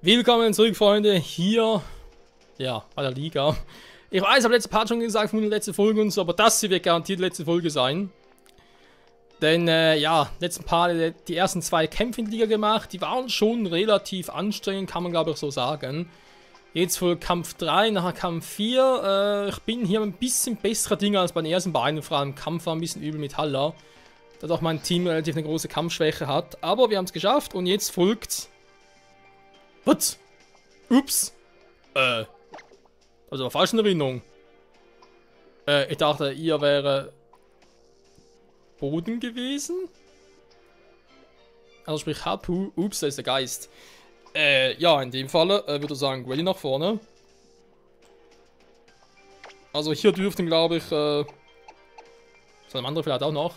Willkommen zurück, Freunde, hier, ja, bei der Liga. Ich weiß, ich habe letzte Part schon gesagt, von der letzten Folge und so, aber das hier wird garantiert die letzte Folge sein. Denn, ja, letzten Part, die ersten 2 Kämpfe in der Liga gemacht, die waren schon relativ anstrengend, kann man glaube ich so sagen. Jetzt für Kampf 3, nachher Kampf 4, ich bin hier ein bisschen besserer Dinge als bei den ersten beiden, vor allem Kampf war ein bisschen übel mit Haller. Da doch mein Team relativ eine große Kampfschwäche hat, aber wir haben es geschafft und jetzt folgt... Was? Ups. Also falsche Erinnerung. Ich dachte, ihr wäre Boden gewesen. Also sprich Hapu. Ups, da ist der Geist. Ja, in dem Falle würde ich sagen, Granny nach vorne. Also hier dürften, glaube ich, so ein anderer vielleicht auch noch.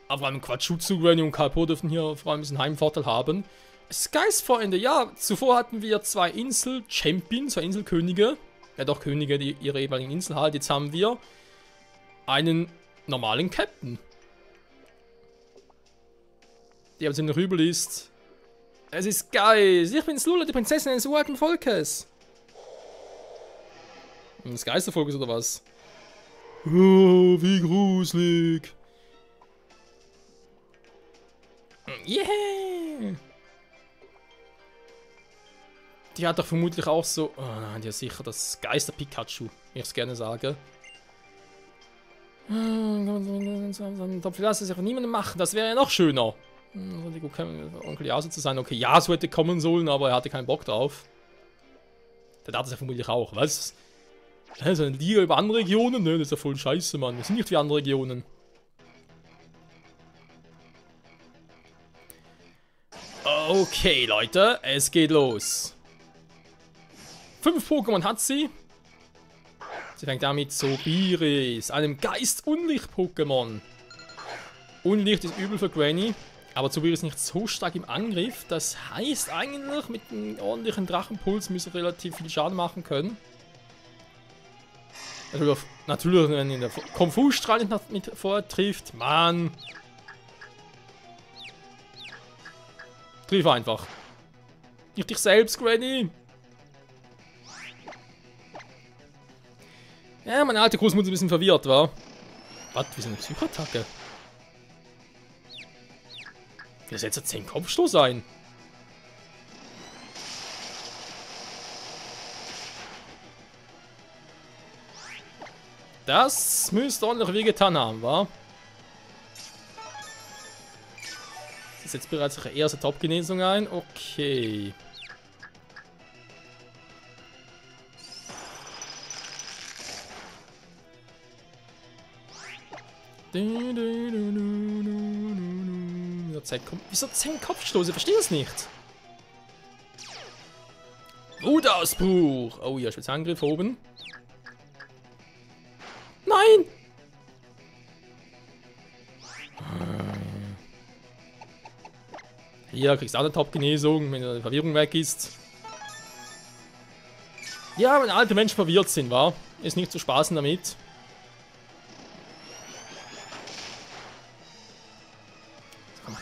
Aber vor allem Quatschutsu, Granny und Kalpo dürften hier vor allem ein bisschen Heimvorteil haben. Es ist Geistfreunde, ja. Zuvor hatten wir 2 Insel-Champions, 2 Inselkönige. Ja doch, Könige, die ihre jeweiligen Insel halt. Jetzt haben wir einen normalen Captain. Der jetzt in der Rübel ist. Es ist Geist. Ich bin's Lula, die Prinzessin eines uralten Volkes. Das Geistervolkes oder was? Oh, wie gruselig. Yeah. Die hat doch vermutlich auch so... Oh nein, ja sicher das Geister-Pikachu, wie ich es gerne sage. Das lässt sich auch niemandem machen, das wäre ja noch schöner. Onkel Yasuo zu sein. Okay, Yasuo hätte kommen sollen, aber er hatte keinen Bock drauf. Der hat es ja vermutlich auch, was? So eine Liga über andere Regionen? Ne, das ist ja voll scheiße, Mann. Wir sind nicht wie andere Regionen. Okay, Leute, es geht los. 5 Pokémon hat sie. Sie fängt an mit Sobiris, einem Geist-Unlicht-Pokémon. Unlicht ist übel für Granny, aber Sobiris ist nicht so stark im Angriff. Das heißt eigentlich, mit einem ordentlichen Drachenpuls müsste relativ viel Schaden machen können. Natürlich wenn ihn der Konfusstrahl nicht vorher trifft. Mann. Triff einfach. Nicht dich selbst, Granny. Ja, meine alte Großmutter ist ein bisschen verwirrt, war. Was? Wie ist eine Psychoattacke? Das jetzt 10 Kopfstoß sein. Das müsste ordentlich wehgetan haben, wa? Das setzt bereits ihre erste Top-Genesung ein. Okay. Wieso 10 Kopfstoße? Ich verstehe das nicht. Wutausbruch. Oh ja, Spezialangriff oben. Nein! Hier kriegst du auch eine Top-Genesung, wenn die Verwirrung weg ist. Ja, wenn alte Menschen verwirrt sind, wa? Ist nicht zu spaßen damit.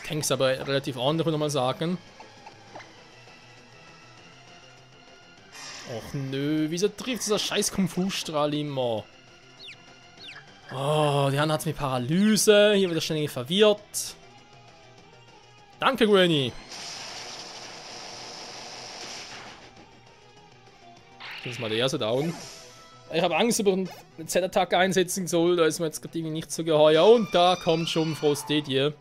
Tanks aber relativ ordentlich, würde ich mal sagen. Och nö, wieso trifft dieser scheiß Konfusstrahl immer? Oh, die andere hat mit Paralyse, hier wird er ständig verwirrt. Danke, Granny. Das ist mal der erste Down. Ich habe Angst, ob ich eine Z-Attacke einsetzen soll, da ist mir jetzt gerade nicht so geheuer. Und da kommt schon Frostedie.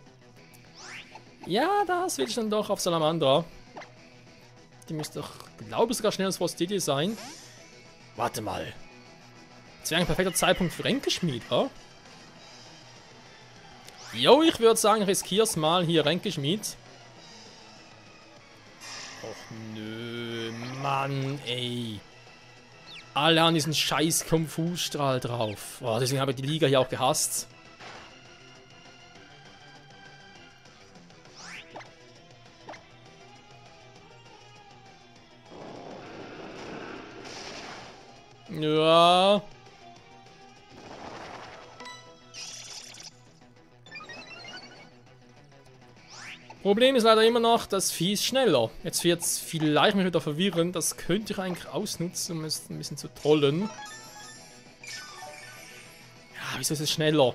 Ja, das will ich dann doch auf Salamandra. Die müsste doch, glaube ich, sogar schneller als Frostedie sein. Warte mal. Das wäre ein perfekter Zeitpunkt für Ränkeschmied, oder? Jo, ich würde sagen, ich riskiere es mal hier, Ränkeschmied. Och nö, Mann, ey. Alle haben diesen scheiß Konfusstrahl drauf. Oh, deswegen habe ich die Liga hier auch gehasst. Ja. Problem ist leider immer noch, das Vieh ist schneller. Jetzt wird es vielleicht mich wieder verwirren. Das könnte ich eigentlich ausnutzen, um es ein bisschen zu trollen. Ja, wieso ist es schneller?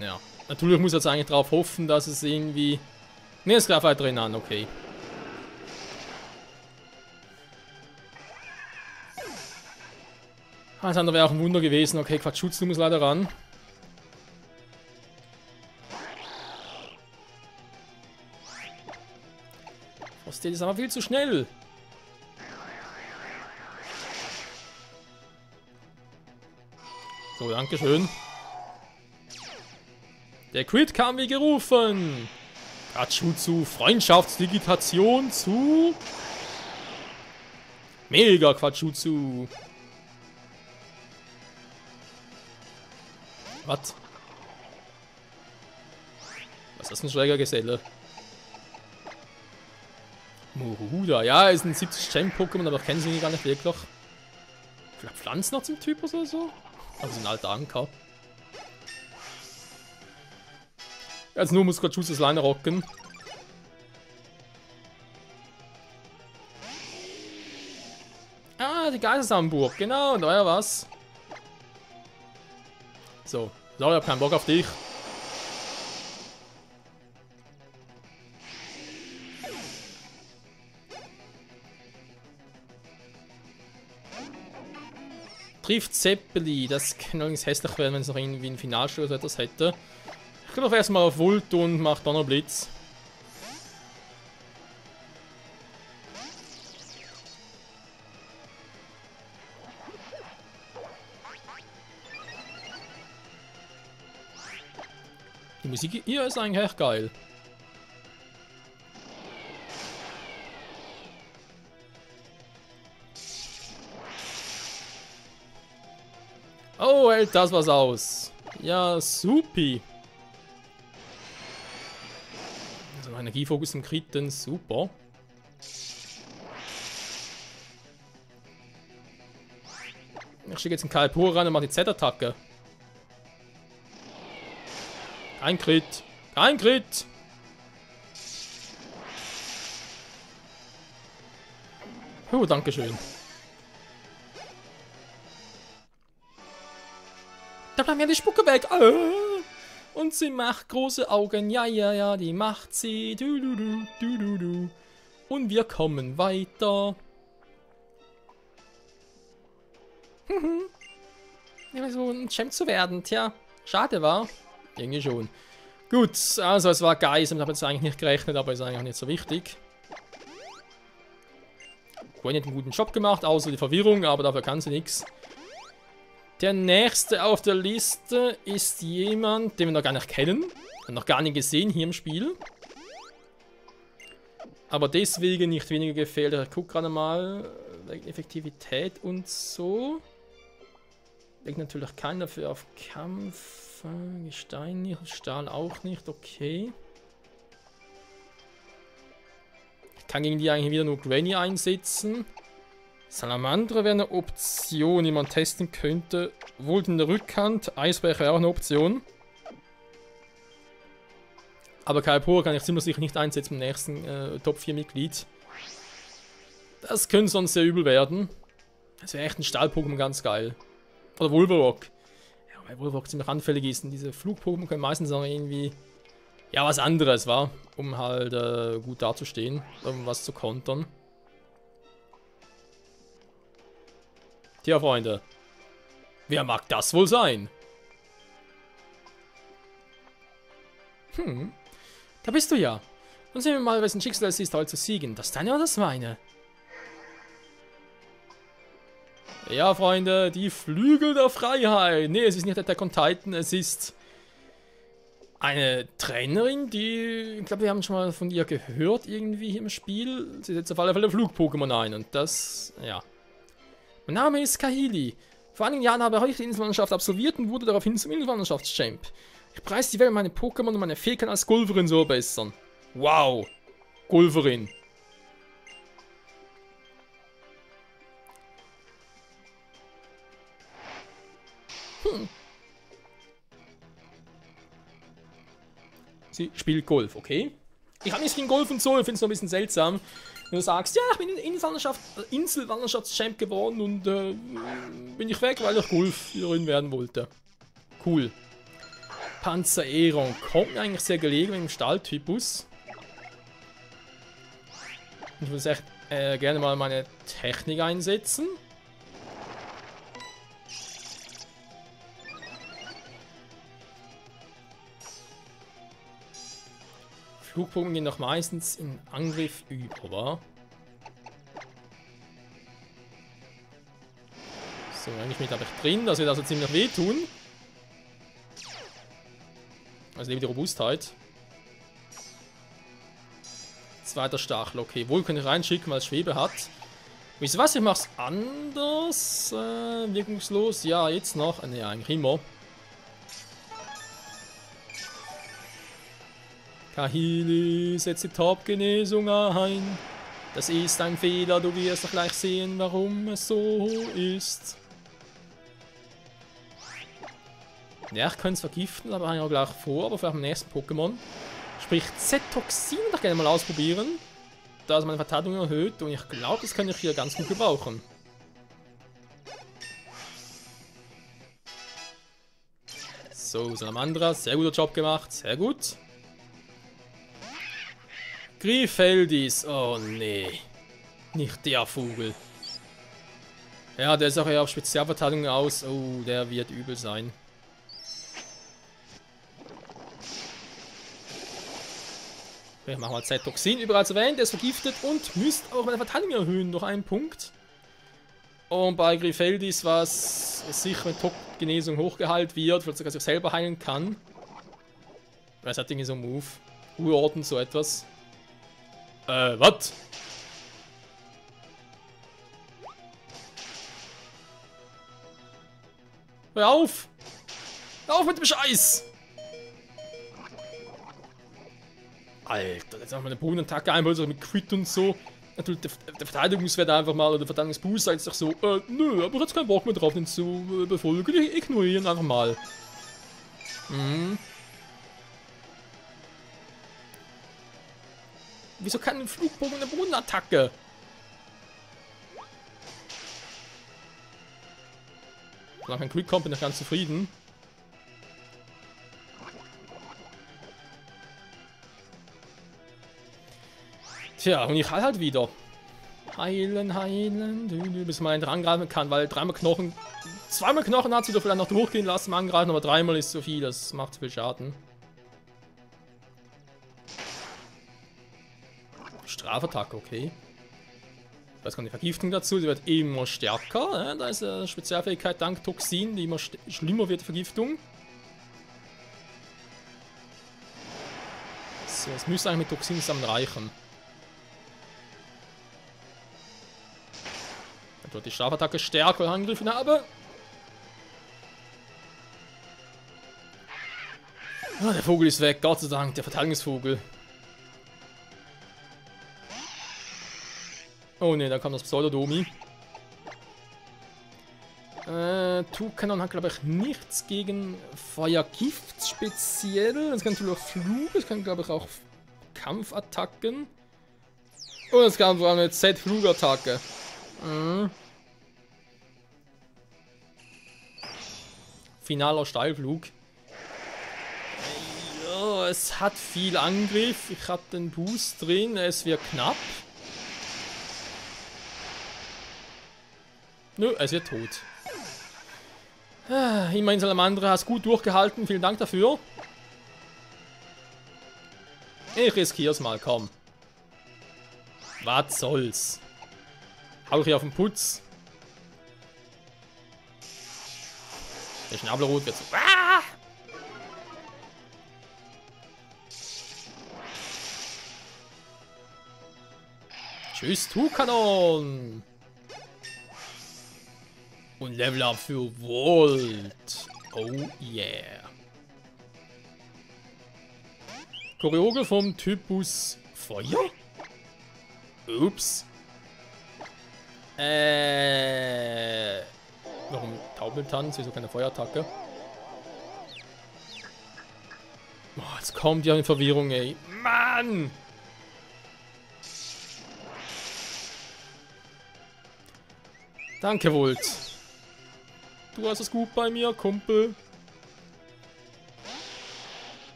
Ja, natürlich muss ich jetzt eigentlich darauf hoffen, dass es irgendwie... Ne, es greift weiterhin an, okay. Das andere wäre auch ein Wunder gewesen. Okay, Quatschutsu muss leider ran. Frosted ist aber viel zu schnell. So, dankeschön. Der Crit kam wie gerufen. Quatschutsu, Freundschaftsdigitation zu... Mega Quatschutsu. Was? Was ist das, ein Schlägergeselle? Muruda, ja, ist ein 70-Gem-Pokémon, aber ich kenne sie gar nicht wirklich. Vielleicht Pflanzen noch zum Typ oder so? Also ein alter Anker. Jetzt nur muss Quatschutsu das Line rocken. Ah, die Geistersamburg, genau, da war ja was. So, ich hab keinen Bock auf dich. Trifft Zeppeli, das kann allerdings hässlich werden, wenn es noch irgendwie ein Finalspiel oder etwas hätte. Ich gehe doch erstmal auf Volt und mache Donnerblitz. Die Musik hier ist eigentlich echt geil. Oh, hält das was aus. Ja, supi. Also Energiefokus im Kritten, super. Ich schicke jetzt einen Kalpur ran und mache die Z-Attacke. Kein Crit. Kein Crit. Dankeschön. Da bleibt mir die Spucke weg. Und sie macht große Augen. Ja, ja, ja, die macht sie. Du, du, du, du, du, du. Und wir kommen weiter. Ja, so ein Champ zu werden. Tja, schade war. Irgendwie schon. Gut, also es war Geist. Ich habe jetzt eigentlich nicht gerechnet, aber ist eigentlich nicht so wichtig. Gwen hat einen guten Job gemacht, außer die Verwirrung, aber dafür kann sie nichts. Der nächste auf der Liste ist jemand, den wir noch gar nicht kennen. Noch gar nicht gesehen hier im Spiel. Aber deswegen nicht weniger gefehlt. Ich gucke gerade mal. Wegen Effektivität und so. Legt natürlich keinen dafür auf Kampf. Gestein nicht, Stahl auch nicht. Okay. Ich kann gegen die eigentlich wieder nur Granny einsetzen. Salamandra wäre eine Option, die man testen könnte. Wohl in der Rückhand. Eisbrecher wäre auch eine Option. Aber Kalpur kann ich ziemlich sicher nicht einsetzen im nächsten Top 4 Mitglied. Das könnte sonst sehr übel werden. Das wäre echt ein Stahl-Pokémon ganz geil. Oder Wolverock. Ja, weil Wolverock ziemlich anfällig ist. Und diese Flug-Pokémon können meistens auch irgendwie... Ja, was anderes, war, um halt gut dazustehen. Um was zu kontern. Tja, Freunde. Wer mag das wohl sein? Da bist du ja. Dann sehen wir mal, wessen Schicksal es ist, heute zu siegen. Das deine oder das meine? Ja, Freunde, die Flügel der Freiheit. Nee, es ist nicht Attack on Titan, es ist eine Trainerin, die... Ich glaube, wir haben schon mal von ihr gehört, irgendwie hier im Spiel. Sie setzt auf alle Fälle Flug-Pokémon ein und das... ja. Mein Name ist Kahili. Vor einigen Jahren habe ich die Inselwanderschaft absolviert und wurde daraufhin zum Inselwanderschaftschamp. Ich preise die Welt, meine Pokémon und meine Fähigkeiten als Golverin zu verbessern. Wow. Golverin. Sie spielt Golf, okay? Ich habe nichts gegen Golf und so, ich finde es noch ein bisschen seltsam. Wenn du sagst, ja, ich bin Inselwanderschaftschamp geworden und bin ich weg, weil ich Golferin werden wollte. Cool. Panzer Eron kommt mir eigentlich sehr gelegen mit dem Stahltypus. Ich würde echt gerne mal meine Technik einsetzen. Flugbogen gehen doch meistens in Angriff über, wa? So, eigentlich mit habe ich drin, das wird also ziemlich wehtun. Also neben die Robustheit. Zweiter Stachel, okay. Wohl kann ich reinschicken, weil es Schwebe hat. Wisst ihr was? Ich mach's anders. Wirkungslos. Ja, jetzt noch. Ne, eigentlich immer. Kahili, setzt die Top-Genesung ein. Das ist ein Fehler, du wirst doch gleich sehen, warum es so ist. Ja, ich könnte es vergiften, aber habe ich auch gleich vor, aber vielleicht am nächsten Pokémon. Sprich, Z-Toxin würde ich gerne mal ausprobieren. Da ist meine Verteidigung erhöht und ich glaube, das kann ich hier ganz gut gebrauchen. So, Salamandra, sehr guter Job gemacht, sehr gut. Griefeldis, oh nee. Nicht der Vogel. Ja, der ist auch eher auf Spezialverteidigung aus. Oh, der wird übel sein. Okay, machen wir Z-Toxin, überall erwähnt, der ist vergiftet und müsste auch meine Verteidigung erhöhen, noch einen Punkt. Und bei Griefeldis, was sicher mit Top-Genesung hochgeheilt wird, falls er sich selber heilen kann. Was hat irgendwie so ein Move? Urorden, so etwas. Was? Hör auf! Hör auf mit dem Scheiß! Alter, jetzt haben wir eine Bodenattacke einbauen, so mit Crit und so. Natürlich, der Verteidigungswert einfach mal, oder der Verteidigungsboost sagt sich so, nö, aber jetzt keinen Bock mehr drauf, den zu befolgen. Ich ignoriere ihn einfach mal. Mhm. Wieso kann ein Flugbogen eine Bodenattacke? Solange kein Quick kommt, bin ich ganz zufrieden. Tja, und ich heil halt wieder. Heilen, heilen, bis man einen angreifen kann, weil zweimal Knochen hat sie doch vielleicht noch durchgehen lassen, angreifen, aber dreimal ist zu viel, das macht zu viel Schaden. Strafattacke, okay. Da ist keine Vergiftung dazu, sie wird immer stärker. Ja, da ist eine Spezialfähigkeit dank Toxin, die immer schlimmer wird, Vergiftung. So, es müsste eigentlich mit Toxin zusammen reichen. Dann wird die Strafattacke stärker angegriffen habe. Ah, der Vogel ist weg, Gott sei Dank, der Verteidigungsvogel. Oh ne, da kam das Pseudodomi. Tukanon hat, glaube ich, nichts gegen Feuergift speziell. Es kann natürlich auch Flug, es kann, glaube ich, auch Kampfattacken. Und es kann vor allem eine Z-Flugattacke. Mhm. Finaler Steilflug. Ja, es hat viel Angriff. Ich habe den Boost drin, es wird knapp. Nö, es wird tot. Immerhin Salamandra, hast gut durchgehalten, vielen Dank dafür. Ich riskier's mal, komm. Was soll's? Hau ich hier auf den Putz. Der Schnabelrot wird so... Ah! Tschüss, Tukanon! Und Level Up für Volt. Oh yeah. Choreoge vom Typus Feuer? Ups. Warum momentan. Das ist so keine Feuerattacke. Boah, jetzt kommt ja eine Verwirrung, ey. Mann! Danke, Volt. Du hast es gut bei mir, Kumpel.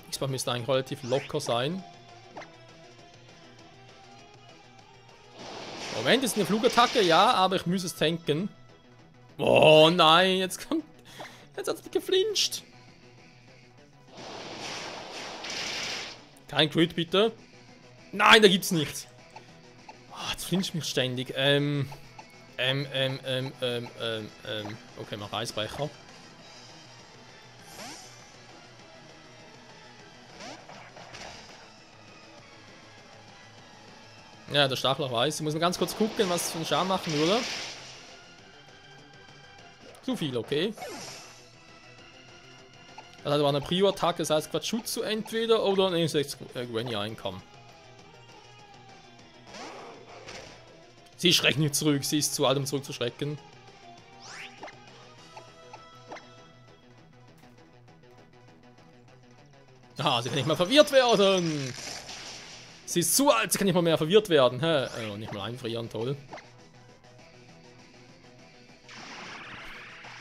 X-Bach müsste eigentlich relativ locker sein. Moment, ist eine Flugattacke, ja, aber ich muss es tanken. Oh nein, jetzt kommt... Jetzt hat es geflincht. Kein Crit, bitte. Nein, da gibt's nichts. Oh, jetzt flincht mich ständig. Okay, mach Eisbrecher. Ja, der Stachler weiß. Ich muss mal ganz kurz gucken, was es für einen Schaden machen würde. Zu viel, okay. Das war eine Prio-Attacke, das heißt Quatschutsu entweder oder ein 6 Granny Einkommen. Sie schreckt nicht zurück, sie ist zu alt, um zurückzuschrecken. Ah, sie kann nicht mal verwirrt werden. Sie ist zu alt, sie kann nicht mal mehr verwirrt werden. Hä? Nicht mal einfrieren, toll.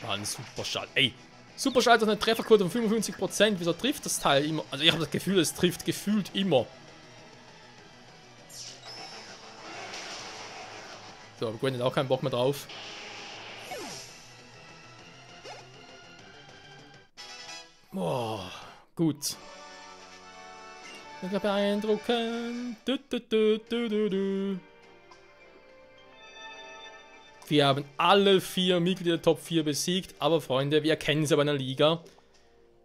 War ein Superschall. Ey, Superschall hat eine Trefferquote von 55%. Wieso trifft das Teil immer? Also ich habe das Gefühl, es trifft gefühlt immer. So, aber Gwen hat auch keinen Bock mehr drauf. Boah, gut. Mega beeindruckend. Wir haben alle 4 Mitglieder der Top 4 besiegt, aber Freunde, wir kennen sie bei einer Liga.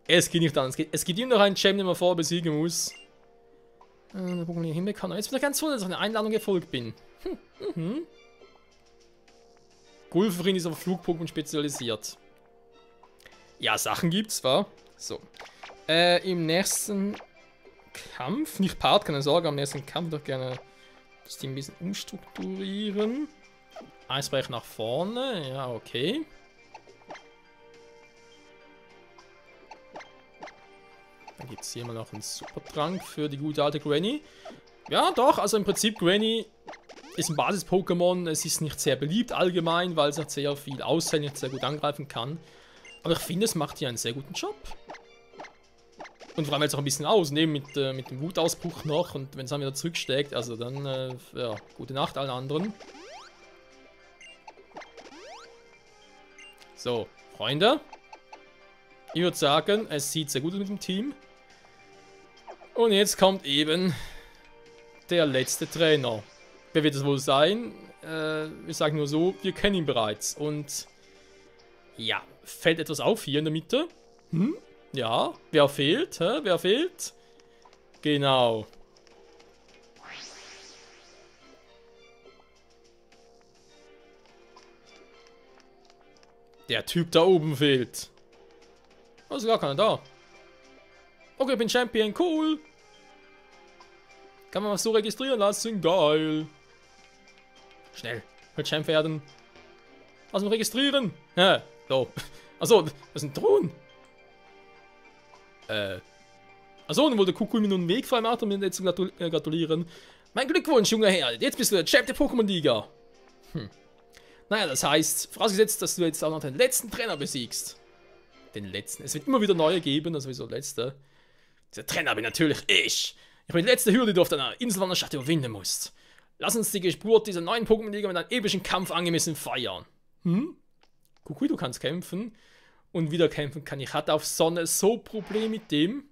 Es geht nicht anders. Es gibt immer noch einen Champ, den man vorher besiegen muss. Der Pokémon hier hinbekommen. Jetzt bin ich ganz froh, dass ich auf eine Einladung gefolgt bin. Gulferin ist auf Flug-Pokémon spezialisiert. Ja, Sachen gibt's, wa? So. Im nächsten Kampf, nicht Part, keine Sorge, am nächsten Kampf doch gerne das Team ein bisschen umstrukturieren. Eisbrecher nach vorne, ja, okay. Dann gibt es hier immer noch einen Supertrank für die gute alte Granny. Ja, doch, also im Prinzip Granny ist ein Basis-Pokémon. Es ist nicht sehr beliebt allgemein, weil es nicht sehr viel aushält, nicht sehr gut angreifen kann. Aber ich finde, es macht hier einen sehr guten Job. Und vor allem jetzt auch ein bisschen aus, neben mit dem Wutausbruch noch. Und wenn es dann wieder zurücksteckt, also dann, ja, gute Nacht allen anderen. So, Freunde. Ich würde sagen, es sieht sehr gut aus mit dem Team. Und jetzt kommt eben der letzte Trainer. Wer wird es wohl sein? Ich sage nur so, wir kennen ihn bereits. Und ja, fällt etwas auf hier in der Mitte? Ja, wer fehlt? Wer fehlt? Genau. Der Typ da oben fehlt. Oh, ist gar keiner da. Okay, ich bin Champion, cool. Kann man was so registrieren lassen? Geil. Schnell, will Champ werden. Lass mich registrieren. Hä? So. Achso, das ist ein Thron. Achso, dann wollte Kukui mir nun einen Weg frei machen, um mir jetzt zu gratulieren. Mein Glückwunsch, junger Herr. Jetzt bist du der Champ der Pokémon-Liga. Naja, das heißt, vorausgesetzt, dass du jetzt auch noch den letzten Trainer besiegst. Den letzten. Es wird immer wieder neue geben, also wieso letzte. Dieser Trainer bin natürlich ich. Ich bin die letzte Hürde, die du auf deiner Inselwanderschaft überwinden musst. Lass uns die Geburt dieser neuen Pokémon-Liga mit einem epischen Kampf angemessen feiern. Kukui, du kannst kämpfen. Und wieder kämpfen kann. Ich hatte auf Sonne so Probleme mit dem.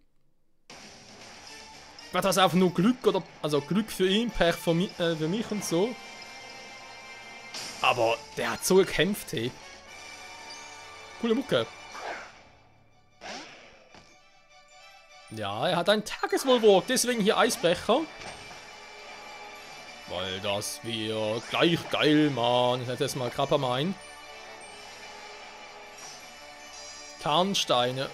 War das einfach nur Glück oder. Also Glück für ihn, Pech für mich und so. Aber der hat so gekämpft, hey. Coole Mucke. Ja, er hat einen Tageswohlwurf, deswegen hier Eisbrecher. Weil das wird gleich geil, Mann. Ich setze jetzt mal Krabber mal ein. Tarnsteine.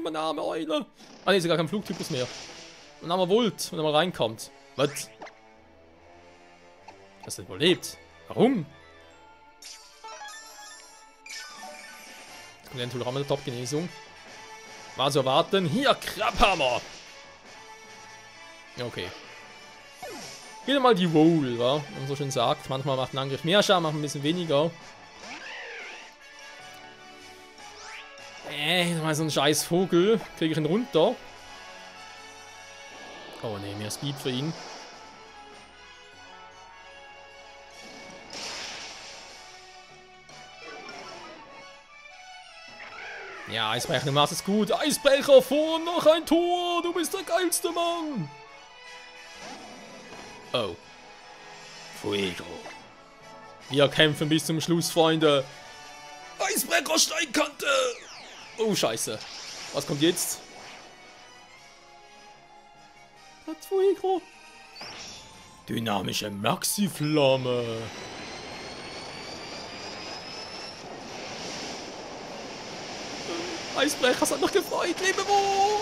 Mein arme Eule. Ah, ne, ist gar kein Flugtypus mehr. Mein armer Volt, wenn er mal reinkommt. Was? Hast du überlebt? Warum? Und natürlich auch mit der Top-Genesung. Mal so warten. Hier, Krabhammer! Okay. Wieder mal die Roll, wa? Wie man so schön sagt. Manchmal macht ein Angriff mehr Schaden, manchmal ein bisschen weniger. Mal so ein scheiß Vogel. Kriege ich ihn runter? Oh ne, mehr Speed für ihn. Ja, Eisbrecher, du machst es gut. Eisbrecher, vor noch ein Tor. Du bist der geilste Mann. Oh. Fuego. Wir kämpfen bis zum Schluss, Freunde. Eisbrecher, Steinkante. Oh, scheiße. Was kommt jetzt? Fuego. Dynamische Maxi-Flamme. Eisbrecher, hat noch gefreut. Lebe wohl.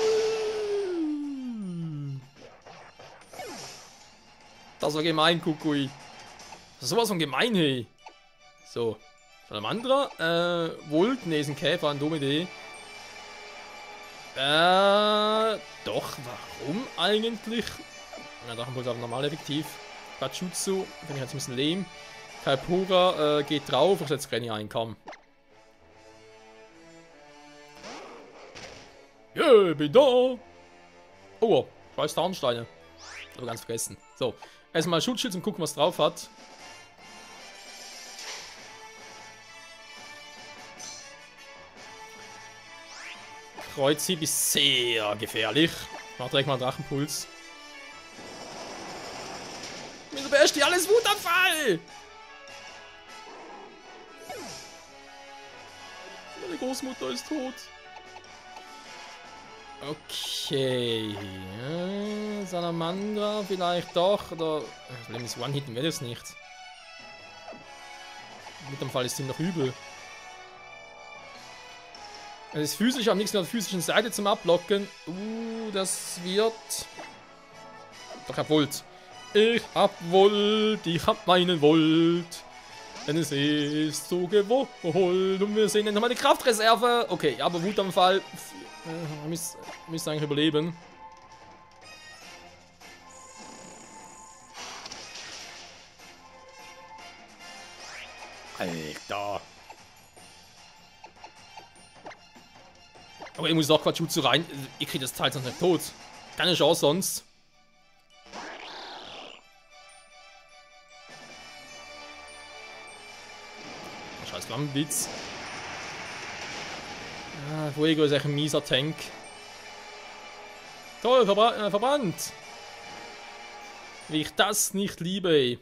Das war gemein, Kukui. Das ist sowas von gemein, hey. So. Salamandra. Volt. Ne, ist ein Käfer. Andromede. Doch. Warum eigentlich? Ja, Drachenpuls aber normal effektiv. Bachutsu. Finde ich jetzt ein bisschen lame. Kalpura geht drauf. Ich setze Granny ein. Komm. Yeah, bin da. Oh, scheiß Tarnsteine. Aber ganz vergessen. So. Erstmal Schutzschild und gucken, was drauf hat. Kreuzhieb ist sehr gefährlich. Ich mach direkt mal einen Drachenpuls. Wieso beherrscht die alles Wutanfall? Meine Großmutter ist tot. Okay. Salamandra vielleicht doch. Oder. Das Problem ist, One-Hitten wird es nicht. Mit dem Fall ist ihm noch übel. Es ist physisch, am nächsten auf der physischen Seite zum Ablocken. Das wird. Doch, ich hab Volt. Ich hab Volt. Ich hab meinen Volt. Denn es ist so gewollt. Und wir sehen nochmal die Kraftreserve. Okay, aber Wutanfall. Müsste eigentlich überleben. Alter. Aber ich muss doch Quatschutsu rein. Ich krieg das Teil sonst nicht tot. Keine Chance sonst. Scheiß Flammenblitz. Fuego ist echt ein mieser Tank. Toll, verbrannt. Wie ich das nicht liebe, ey.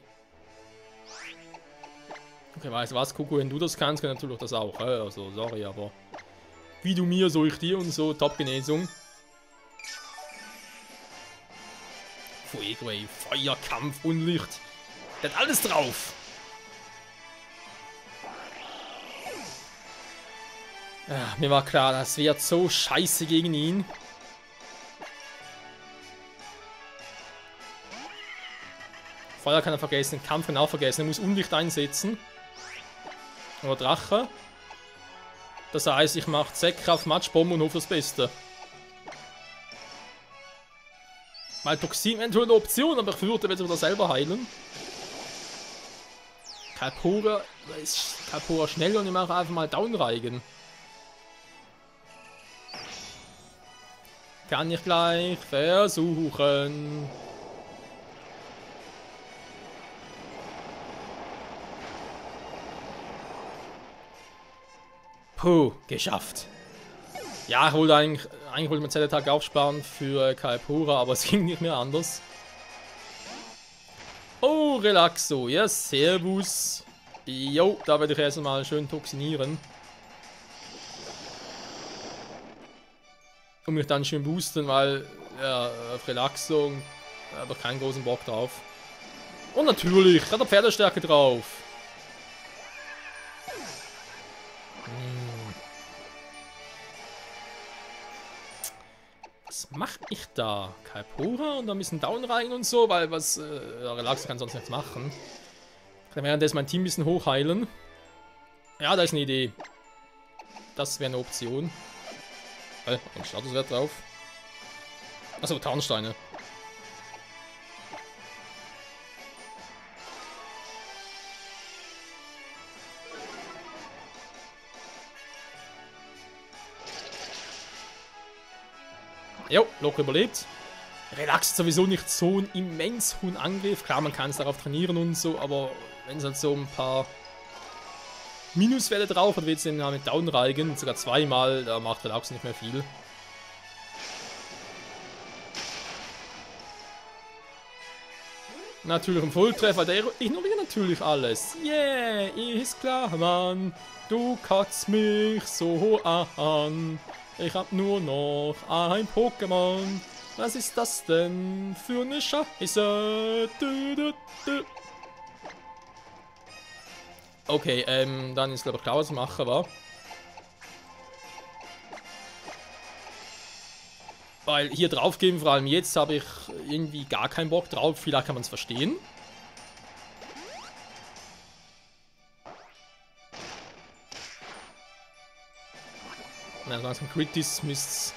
Okay, weißt du was, Kuku, wenn du das kannst, kann natürlich das auch. Also, sorry, aber... Wie du mir, so ich dir und so, Top-Genesung. Fuego, ey, Feuer, Kampf, Unlicht. Der hat alles drauf. Ja, mir war klar, das wird so scheiße gegen ihn. Feuer kann er vergessen, Kampf kann er auch vergessen. Er muss Unlicht einsetzen. Oder Drache. Das heißt, ich mache Zeckkraft, Matschbombe und hoffe das Beste. Weil Toxin wäre eine Option, aber ich würde sich wieder selber heilen. Kalpura ist schnell und ich mache einfach mal Downreigen. Kann ich gleich versuchen. Puh, geschafft. Ja, ich wollte eigentlich wollte mir Zelletag aufsparen für Kalpura, aber es ging nicht mehr anders. Oh, Relaxo. Ja, servus. Jo, da werde ich erst mal schön toxinieren. Und mich dann schön boosten, weil ja, auf Relaxo habe ich keinen großen Bock drauf. Und natürlich hat er Pferdestärke drauf. Was mache ich da? Kalpura und ein bisschen Down rein und so, weil was Relaxo kann sonst nichts machen. Kann währenddessen mein Team ein bisschen hochheilen. Ja, da ist eine Idee. Das wäre eine Option. Ein Statuswert drauf. Achso, Tarnsteine. Jo, locker überlebt. Relax sowieso nicht so ein immens hohen Angriff. Klar, man kann es darauf trainieren und so, aber wenn es halt so ein paar Minuswerte drauf hat, wie jetzt mit Downreigen, sogar zweimal, da macht Relax nicht mehr viel. Natürlich ein Volltreffer, der ignoriert natürlich alles. Yeah, ist klar, Mann. Du kotzt mich so an. Ich hab nur noch ein Pokémon. Was ist das denn für eine Scheiße? Okay, dann ist glaube ich klar, was ich mache, wa? Weil hier drauf gehen, vor allem jetzt, habe ich irgendwie gar keinen Bock drauf. Vielleicht kann man es verstehen. Na, solange es ein Crit ist, müsste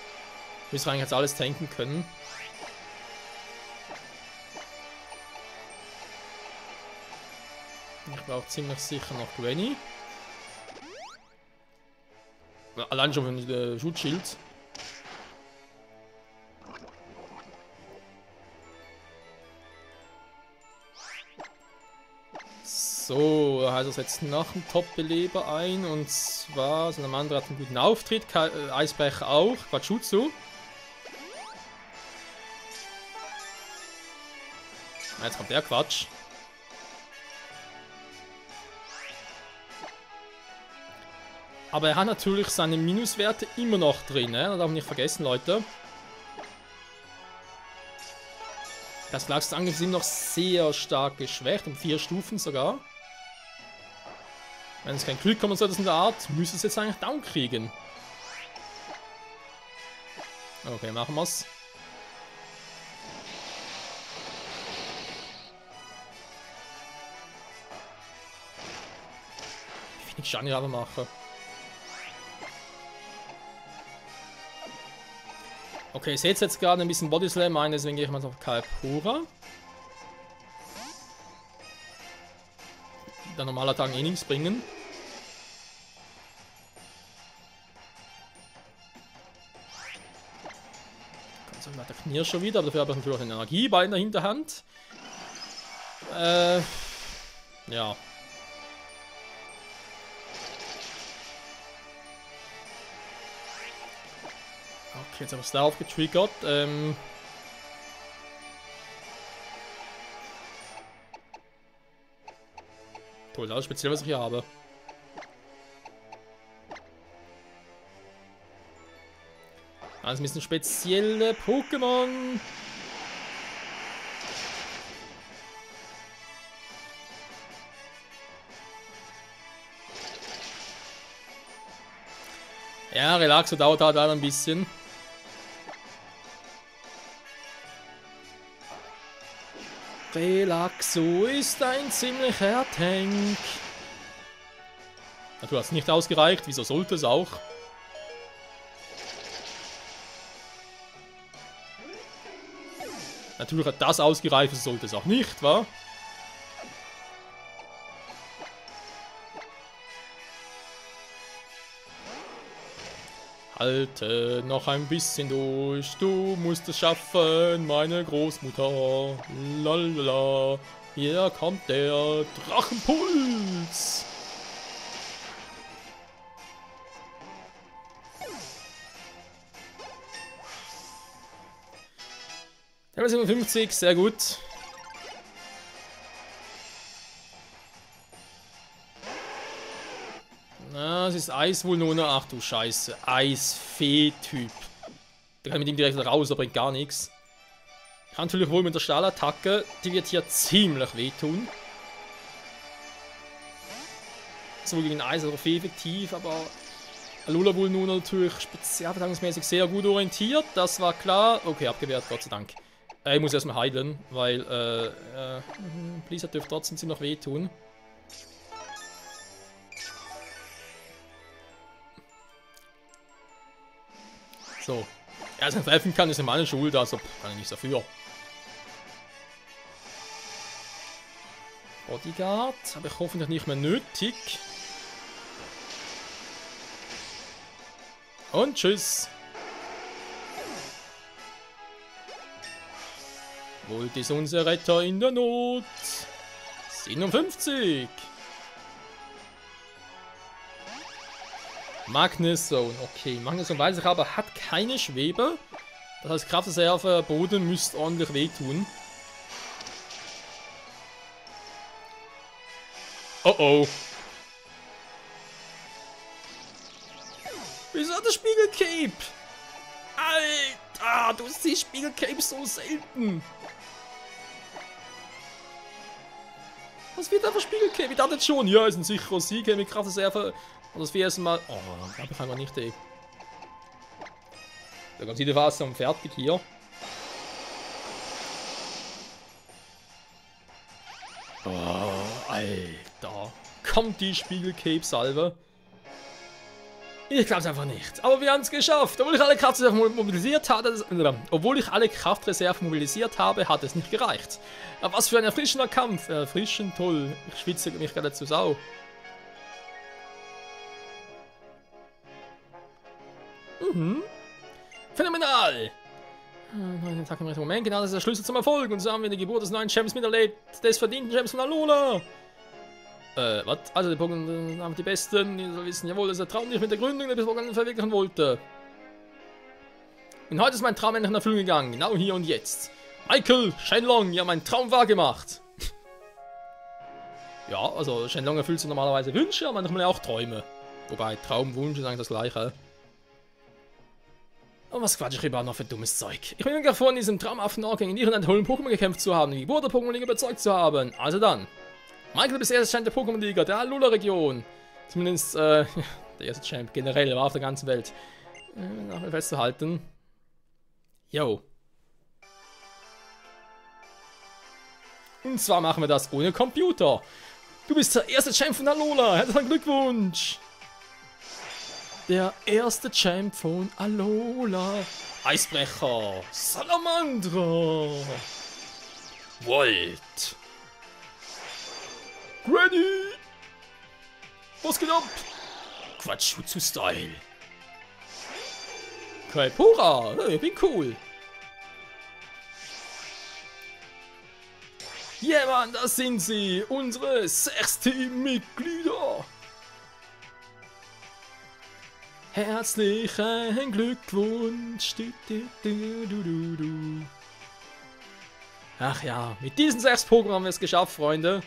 wir eigentlich jetzt alles tanken können. Ich brauche ziemlich sicher noch Granny. Allein schon für den Schutzschild. So, also setzt noch einen Top-Beleber ein und zwar, so ein anderer hat einen guten Auftritt, Eisbrecher auch, Quatschutsu. Jetzt kommt der Quatsch. Aber er hat natürlich seine Minuswerte immer noch drin, ne? Das darf man nicht vergessen, Leute. Das Angriff ist ihm noch sehr stark geschwächt, um 4 Stufen sogar. Wenn es kein Glück kommen soll, das in der Art, müsste es jetzt eigentlich down kriegen. Okay, machen wir's. Wie wenig Schaden ich aber mache. Okay, ich setze jetzt gerade ein bisschen Body Slam ein, deswegen gehe ich mal auf Kalpura. Der normale Attacken eh nichts bringen. Ganz so der Knirscher wieder, aber dafür habe ich natürlich auch einen Energieball in der Hinterhand. Ja. Okay, jetzt habe ich es darauf getriggert. Toll, das ist speziell, was ich hier habe. Also ein bisschen spezielle Pokémon. Ja, Relaxo dauert halt ein bisschen. Relaxo ist ein ziemlicher Tank. Du hast nicht ausgereicht, wieso sollte es auch? Natürlich hat das ausgereicht, wieso sollte es auch nicht, wa? Halte noch ein bisschen durch, du musst es schaffen, meine Großmutter. Lalala, hier kommt der Drachenpuls. Level 57, sehr gut. Na, es ist Eisvulnona. Ach du Scheiße. Eisfee-Typ. Der kann mit ihm direkt raus, aber bringt gar nichts. Kann natürlich wohl mit der Stahlattacke. Die wird hier ziemlich wehtun. So gegen Eis oder Fee effektiv, aber Alola-Vulnona natürlich spezialverteidigungsmäßig sehr gut orientiert. Das war klar. Okay, abgewehrt, Gott sei Dank. Ich muss erstmal heilen, weil Blizzard dürfte trotzdem ziemlich wehtun. So. Er es nicht treffen kann, ist ja meine Schuld, also kann ich nichts dafür. Bodyguard habe ich hoffentlich nicht mehr nötig. Und tschüss. Volt ist unser Retter in der Not. 57. Magnezone. Okay, Magnezone weiß ich aber, hat keine Schwebe. Das heißt, Kraftreserve, Boden müsste ordentlich wehtun. Oh oh. Wieso hat der Spiegelcape? Alter, du siehst Spiegelcape so selten. Was wird da für Spiegelcape? Ich dachte jetzt schon, ja, ist ein sicherer Sieg mit Kraftreserve. Und das erste Mal. Oh, glaube ich einfach nicht, ey. Da kommt wieder fast am fertig hier. Oh, Alter. Kommt die Spiegelcape-Salve? Ich glaube es einfach nicht. Aber wir haben es geschafft. Obwohl ich alle Kraftreserven mobilisiert habe, hat es nicht gereicht. Aber was für ein erfrischender Kampf. Erfrischend, toll. Ich schwitze mich gerade zu Sau. Phänomenal! Neuen Tag im rechten Moment, genau das ist der Schlüssel zum Erfolg. Und so haben wir die Geburt des neuen Champs miterlebt, des verdienten Champs von Alola. Was? Also die Pokémon haben die Besten, die soll wissen, jawohl, das ist der Traum, den ich mit der Gründung des Pokémon verwirklichen wollte. Und heute ist mein Traum endlich in Erfüllung gegangen, genau hier und jetzt. Michael, Shenlong, ja, mein Traum wahr gemacht. Ja, also Shenlong erfüllt sich normalerweise Wünsche, aber manchmal auch Träume. Wobei, Traum, Wunsch ist eigentlich das Gleiche. Und was quatsch ich überhaupt noch für dummes Zeug? Ich bin mir davor, in diesem traumhaften Ort gegen ihren hohen Pokémon gekämpft zu haben, die Geburt der Pokémon-Liga überzeugt zu haben. Also dann. Michael bis erst Champ der Pokémon-Liga, der Alola-Region. Zumindest, der erste Champ generell, war auf der ganzen Welt. Nachher festzuhalten. Yo. Und zwar machen wir das ohne Computer. Du bist der erste Champ von Alola. Herzlichen Glückwunsch. Der erste Champ von Alola. Eisbrecher. Salamandra. Volt. Granny. Was geht ab? Quatschutsu-Style. Kaipora. Ich bin cool. Ja, Mann, das sind sie. Unsere 6 Teammitglieder. Herzlichen Glückwunsch. Ach ja, mit diesen 6 Pokémon haben wir es geschafft, Freunde.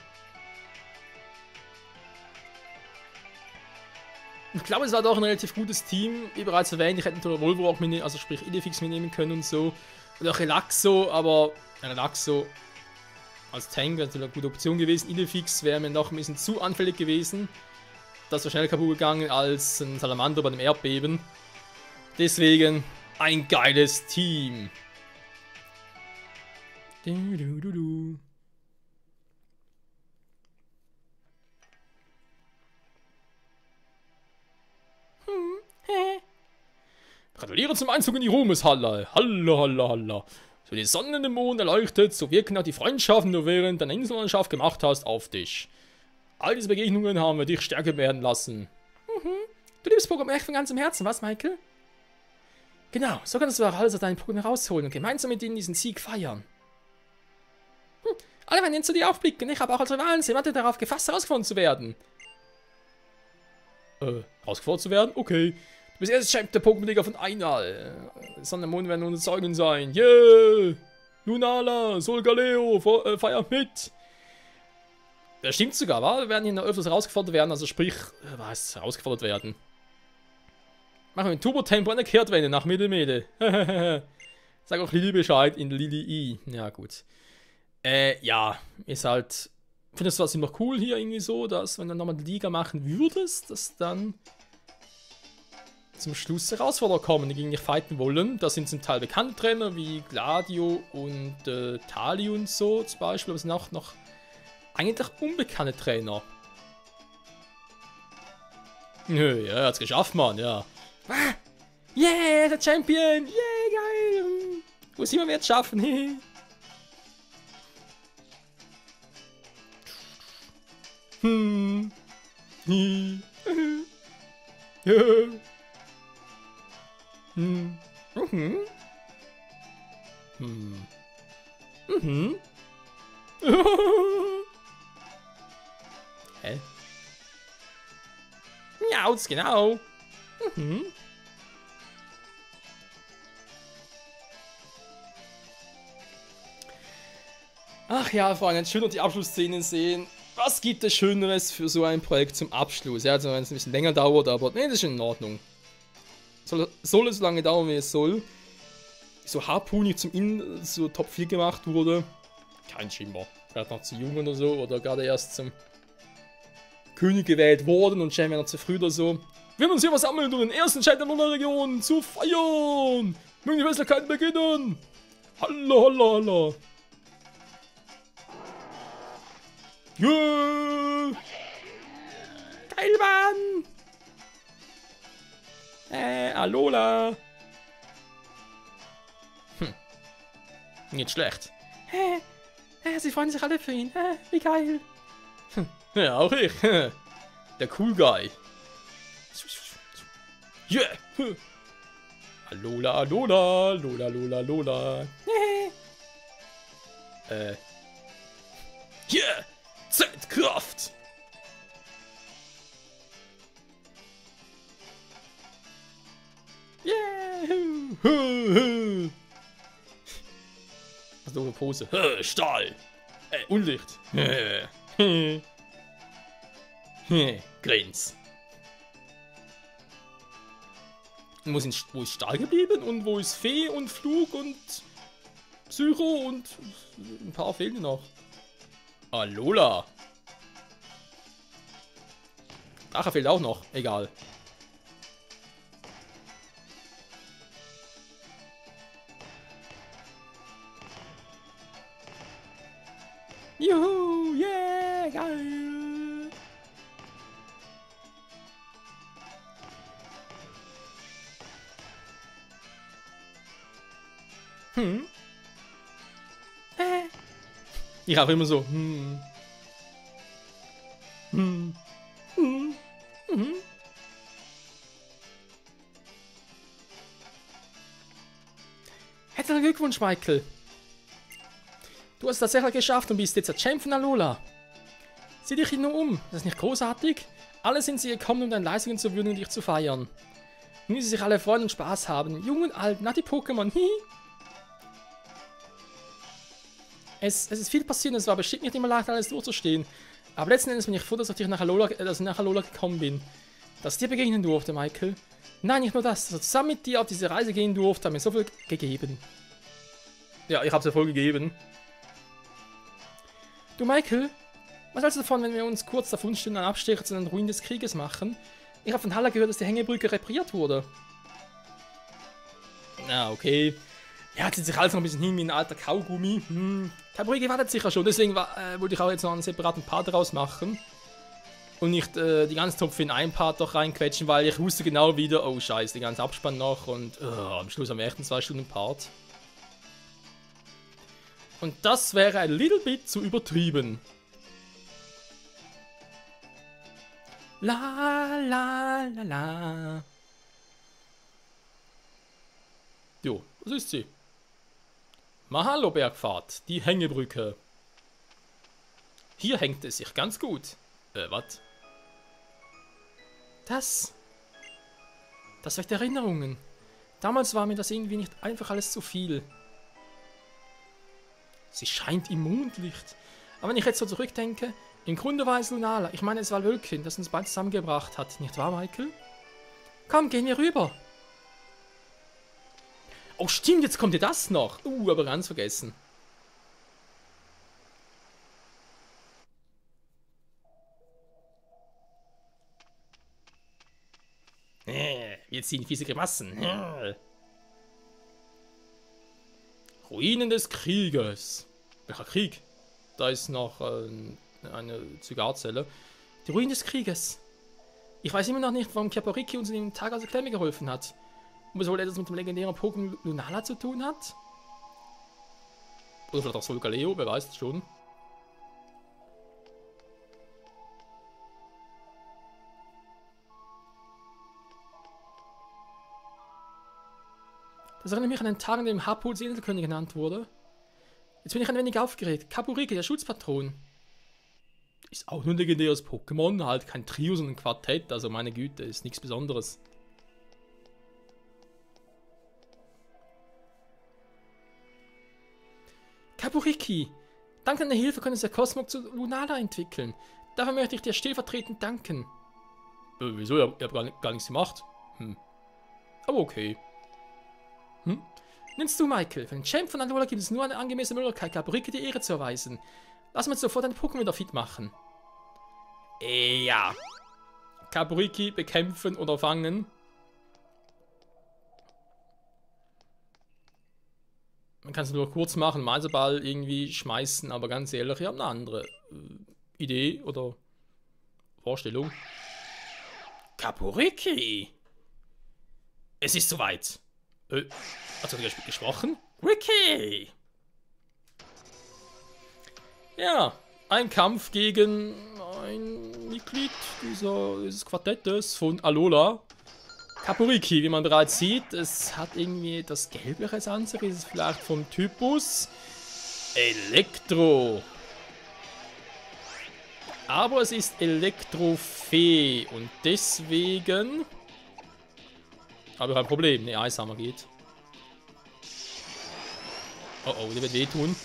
Ich glaube, es war doch ein relativ gutes Team. Wie bereits erwähnt, ich hätte Volvo auch mitnehmen, also sprich Idefix mitnehmen können und so. Und auch Relaxo, aber Relaxo als Tank wäre eine gute Option gewesen. Idefix wäre mir noch ein bisschen zu anfällig gewesen. Das war schneller kaputt gegangen als ein Salamander bei dem Erdbeben. Deswegen ein geiles Team. Gratuliere zum Einzug in die Ruhmeshalle. Halla, halla, halla. So die Sonne im Mond erleuchtet, so wirken auch die Freundschaften, die du während deiner Insellandschaft gemacht hast, auf dich. All diese Begegnungen haben wir dich stärker werden lassen. Du liebst Pokémon echt von ganzem Herzen, was, Michael? Genau, so kannst du auch alles aus deinen Pokémon rausholen und gemeinsam mit ihnen diesen Sieg feiern. Alle werden zu dir aufblicken, ich habe auch als Rivalen sie warte darauf gefasst, herausgefunden zu werden. Herausgefordert zu werden? Okay. Du bist erst Champ der Pokémon-Liga von Einal. Sonne und Mond werden unsere Zeugen sein. Yeah! Lunala, Solgaleo, feiert mit! Das stimmt sogar, wa? Wir werden hier noch öfters herausgefordert werden, also sprich, was, herausgefordert werden. Machen wir ein Turbo-Tempo an der Kehrtwende nach Mittelmeere. Sag auch Lili Bescheid in Lili I. Ja, gut. Ja, ist halt, ich finde es zwar ziemlich cool hier irgendwie so, dass, wenn du nochmal die Liga machen würdest, dass dann zum Schluss Herausforderer kommen, die gegen dich fighten wollen. Das sind zum Teil bekannte Trainer wie Gladio und Tali und so zum Beispiel, aber es sind auch noch eigentlich unbekannte Trainer. Nö, ja, er hat's geschafft, Mann, ja. Yeah, der Champion! Yeah, geil! Muss immer mehr schaffen. Hm. Hm. Hm. Mhm. Hm. Mhm. Hä? Miauz, genau. Mhm. Ach ja, Freunde, jetzt schön noch die Abschlussszenen sehen. Was gibt es Schöneres für so ein Projekt zum Abschluss? Ja, also wenn es ein bisschen länger dauert, aber nee, das ist in Ordnung. Soll es so lange dauern, wie es soll. So harpunig zum so Top 4 gemacht wurde. Kein Schimmer. Gerade noch zu jung oder so, oder gerade erst zum König gewählt worden und scheinbar noch zu früh oder so. Wir werden uns hier versammeln, um den ersten Chat in der Region zu feiern. Mögen die Festlichkeiten beginnen. Hallo, hallo, hallo. Yeah. Geil, Mann. Alola. Nicht schlecht. Sie freuen sich alle für ihn. Wie geil. Ja, auch ich. Der Cool Guy. Yeah. Alola, Alola, Lola, Lola, Lola. Yeah. Zeitkraft. Yeah. Was doofe Pose. Stahl. Unlicht. Grins. Wo ist Stahl geblieben? Und wo ist Fee und Flug und Psycho und ein paar fehlen noch. Alola. Drache fehlt auch noch. Egal. Juhu, yeah, geil. Ich auch immer so. Herzlichen Glückwunsch, Michael. Du hast es tatsächlich geschafft und bist jetzt der Champ von Alola. Sieh dich nur um. Das ist nicht großartig? Alle sind sie gekommen, um deine Leistungen zu würdigen und dich zu feiern. Nun, wie sie sich alle freuen und Spaß haben. Jung und alt, na die Pokémon. Es ist viel passiert und es war bestimmt nicht immer leicht, alles durchzustehen. Aber letzten Endes bin ich froh, dass ich nach Alola gekommen bin. Dass ich dir begegnen durfte, Michael. Nein, nicht nur das. Dass ich zusammen mit dir auf diese Reise gehen durfte, hat mir so viel gegeben. Ja, ich hab's ja voll gegeben. Du, Michael, was hältst du davon, wenn wir uns kurz davon stehen, einen Abstecher zu den Ruinen des Krieges machen? Ich habe von Halla gehört, dass die Hängebrücke repariert wurde. Na, okay. Ja, jetzt sieht sich alles noch ein bisschen hin wie ein alter Kaugummi. Die Brücke wartet sicher schon, deswegen wollte ich auch jetzt noch einen separaten Part daraus machen. Und nicht die ganze Topf in einen Part doch reinquetschen, weil ich wusste genau wieder, oh scheiße, den ganzen Abspann noch und am Schluss am echten 2 Stunden Part. Und das wäre ein little bit zu übertrieben. La la la la. Jo, was ist sie? Mahalo Bergpfad, die Hängebrücke. Hier hängt es sich ganz gut. Was? Das weckt Erinnerungen. Damals war mir das irgendwie nicht einfach alles zu viel. Sie scheint im Mondlicht. Aber wenn ich jetzt so zurückdenke, im Grunde war es Lunala. Ich meine, es war Wölkchen, das uns beide zusammengebracht hat. Nicht wahr, Michael? Komm, gehen wir rüber. Oh, stimmt, jetzt kommt ja das noch. Aber ganz vergessen. Wir ziehen fiese Grimassen. Ruinen des Krieges. Welcher Krieg? Da ist noch eine Zigarrzelle. Die Ruinen des Krieges. Ich weiß immer noch nicht, warum Chiapariki uns in dem Tag aus der Klemme geholfen hat. Was wohl etwas mit dem legendären Pokémon Lunala zu tun hat? Oder vielleicht auch Solgaleo, wer weiß es schon. Das erinnert mich an den Tag, an dem Hapu als Inselkönig genannt wurde. Jetzt bin ich ein wenig aufgeregt. Kapuriki, der Schutzpatron. Ist auch nur ein legendäres Pokémon, halt kein Trio, sondern ein Quartett, also meine Güte, ist nichts Besonderes. Kapuriki, dank deiner Hilfe können wir Cosmog zu Lunala entwickeln. Dafür möchte ich dir stellvertretend danken. Wieso? Ihr habt gar nichts gemacht. Aber okay. Nimmst du, Michael? Für den Champ von Alola gibt es nur eine angemessene Möglichkeit, Kapuriki die Ehre zu erweisen. Lass uns sofort deine Pokémon wieder fit machen. Ja. Kapuriki bekämpfen oder fangen. Man kann es nur kurz machen, Meisterball irgendwie schmeißen, aber ganz ehrlich, ich habe eine andere Idee oder Vorstellung. Kapuriki! Es ist soweit. Hat er gesprochen? Ricky! Ja, ein Kampf gegen ein Mitglied dieses Quartettes von Alola. Kapuriki, wie man bereits sieht, es hat irgendwie das gelbliche Anzeichen, ist es vielleicht vom Typus Elektro. Aber es ist Elektrofee und deswegen habe ich ein Problem. Ne, Eishammer geht. Oh oh, der wird wehtun.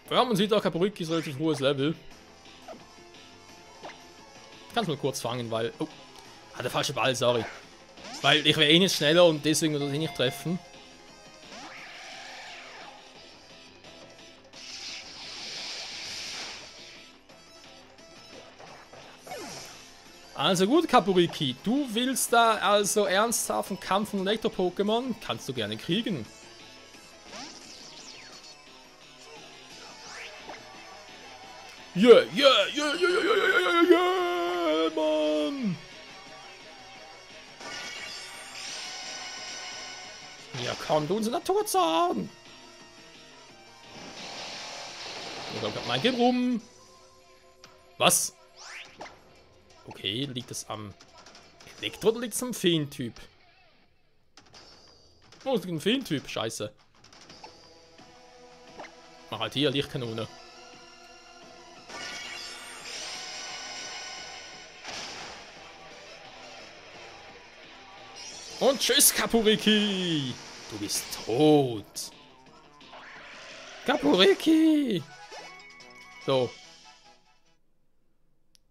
Ja, man sieht auch, Kapuriki ist relativ hohes Level. Ich kann es mal kurz fangen, weil... Oh, der falsche Ball, sorry. Weil ich wäre eh nicht schneller und deswegen würde ich nicht treffen. Also gut, Kapuriki, du willst da also ernsthaft einen Kampf von Elektro-Pokémon? Kannst du gerne kriegen. Yeah, yeah, yeah, yeah, yeah, yeah, yeah, yeah, Mann! Ja, komm, du unser Naturzahn! Mein geht rum! Was? Okay, liegt es am Elektro oder liegt es am Feentyp? Oh, es liegt am Feentyp, scheiße. Mach halt hier Lichtkanone. Und tschüss, Kapuriki! Du bist tot! Kapuriki! So.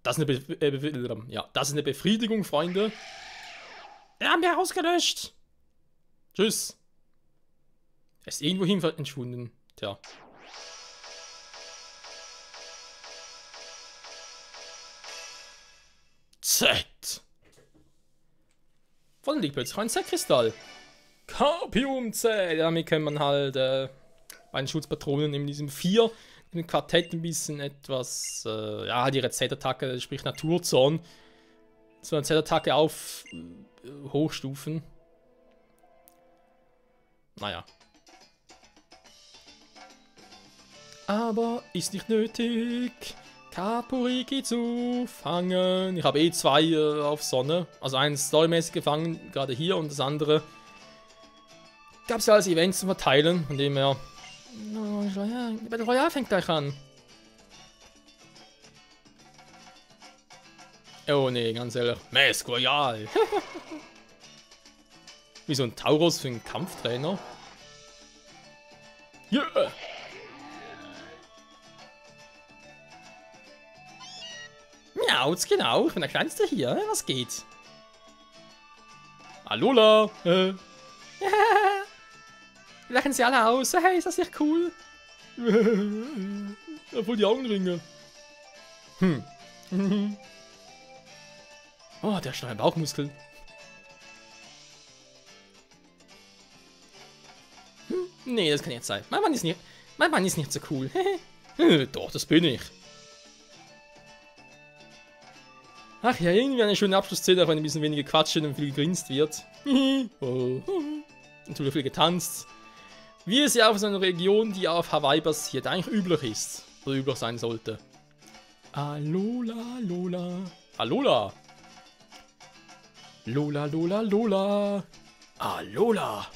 Das ist eine das ist eine Befriedigung, Freunde. Wir haben wir ausgelöscht! Tschüss! Er ist irgendwohin entschwunden. Tja. Z! Von liegt plötzlich ein Z-Kristall. Carpium Z. Damit kann man halt bei den Schutzpatronen in diesem 4 im Quartett ein bisschen etwas, ja, die Z-Attacke, sprich Naturzorn. So eine Z-Attacke auf hochstufen. Naja. Aber ist nicht nötig, Kapuriki zu fangen. Ich habe eh 2 auf Sonne. Also eins storymäßig gefangen, gerade hier, und das andere gab es ja als Events zu verteilen, von dem her. Battle Royale fängt gleich an. Oh ne, ganz ehrlich. Mask Royale. Wie so ein Tauros für einen Kampftrainer. Yeah. Miauz, genau. Ich bin der Kleinste hier. Was geht? Alola. Lachen sie alle aus. Hey, ist das nicht cool? Obwohl die Augenringe. Oh, der schnelle Bauchmuskel. Nee, das kann jetzt sein. Mein Mann ist nicht so cool. Doch, das bin ich. Ach ja, irgendwie eine schöne Abschlussszene, auch wenn ein bisschen weniger Quatsch und viel gegrinst wird. Natürlich viel getanzt. Wie es ja auf so einer Region, die auf Hawaii basiert, eigentlich üblich ist. Oder üblich sein sollte. Alola, Lola. Alola. Lola, Lola, Lola. Alola.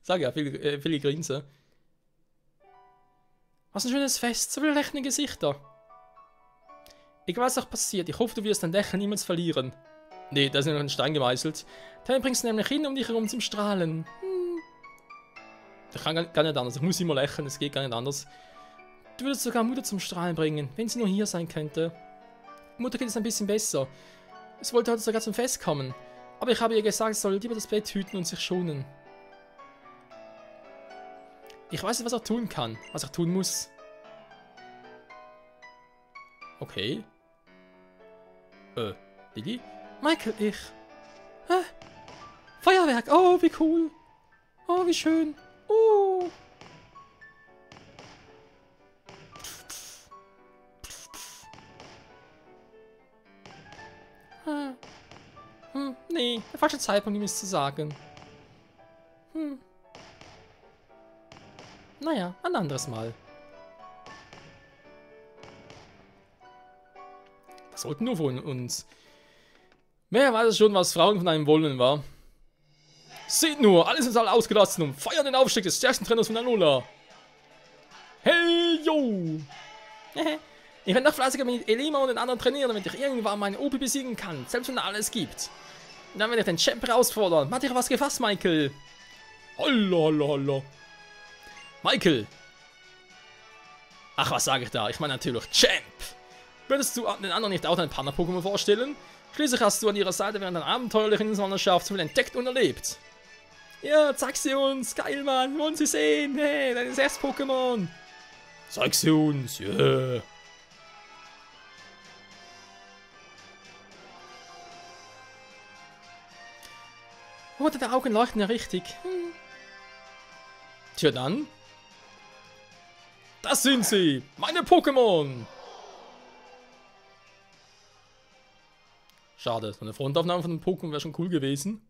Sag ja, viele Grinsen. Was ein schönes Fest, so viele lächelnde Gesichter. Egal was auch passiert, ich hoffe, du wirst dein Lächeln niemals verlieren. Nee, da ist noch ein Stein gemeißelt. Dann bringst du nämlich hin, um dich herum zum Strahlen. Ich kann gar nicht anders, ich muss immer lächeln, es geht gar nicht anders. Du würdest sogar Mutter zum Strahlen bringen, wenn sie nur hier sein könnte. Mutter geht es ein bisschen besser. Es wollte heute sogar zum Fest kommen. Aber ich habe ihr gesagt, sie soll lieber das Bett hüten und sich schonen. Ich weiß nicht, was er tun kann, was er tun muss. Okay. Lili? Michael, ich. Feuerwerk, oh, wie cool. Oh, wie schön. Oh. Nee, der falsche Zeitpunkt, ihm es zu sagen. Naja, ein anderes Mal. Das wollten nur von uns. Wer weiß schon, was Frauen von einem wollen, war? Seht nur, alles ist alle ausgelassen und feiern den Aufstieg des stärksten Trainers von Alola. Hey, yo! Ich werde noch fleißiger mit Elima und den anderen trainieren, damit ich irgendwann meinen Opi besiegen kann, selbst wenn er alles gibt. Und dann werde ich den Champ herausfordern. Mach dich auf was gefasst, Michael. Holla, holla, holla. Michael! Ach, was sage ich da? Ich meine natürlich Champ! Würdest du den anderen nicht auch dein Partner-Pokémon vorstellen? Schließlich hast du an ihrer Seite während einer abenteuerlichen Inselwanderschaft so viel entdeckt und erlebt. Ja, zeig sie uns! Geil, Mann! Wir wollen sie sehen! Hey, dein erstes Pokémon! Zeig sie uns! Yeah! Oh, deine Augen leuchten ja richtig. Tja dann. Das sind sie! Meine Pokémon! Schade, so eine Frontaufnahme von dem Pokémon wäre schon cool gewesen.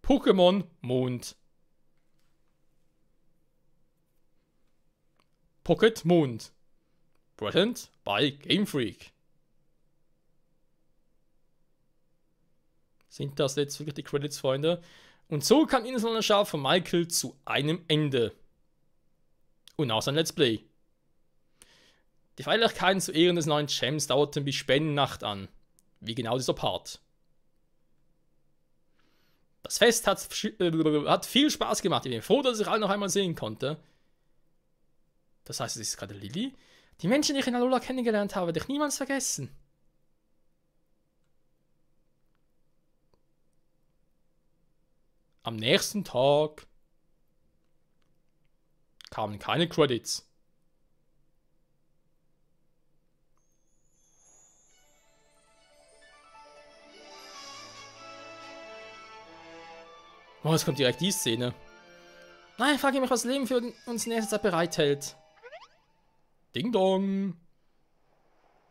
Pokémon Mond. Pocket Mond. Present by Game Freak. Sind das jetzt wirklich die Credits, Freunde? Und so kam Inselwanderschaft von Michael zu einem Ende. Und auch sein Let's Play. Die Feierlichkeiten zu Ehren des neuen Champs dauerten bis Spendennacht an. Wie genau dieser Part. Das Fest hat viel Spaß gemacht. Ich bin froh, dass ich alle noch einmal sehen konnte. Das heißt, es ist gerade Lili. Die Menschen, die ich in Alola kennengelernt habe, werde ich niemals vergessen. Am nächsten Tag kamen keine Credits. Oh, jetzt kommt direkt die Szene. Nein, ich frage mich, was das Leben für uns in nächster Zeit bereithält. Ding Dong.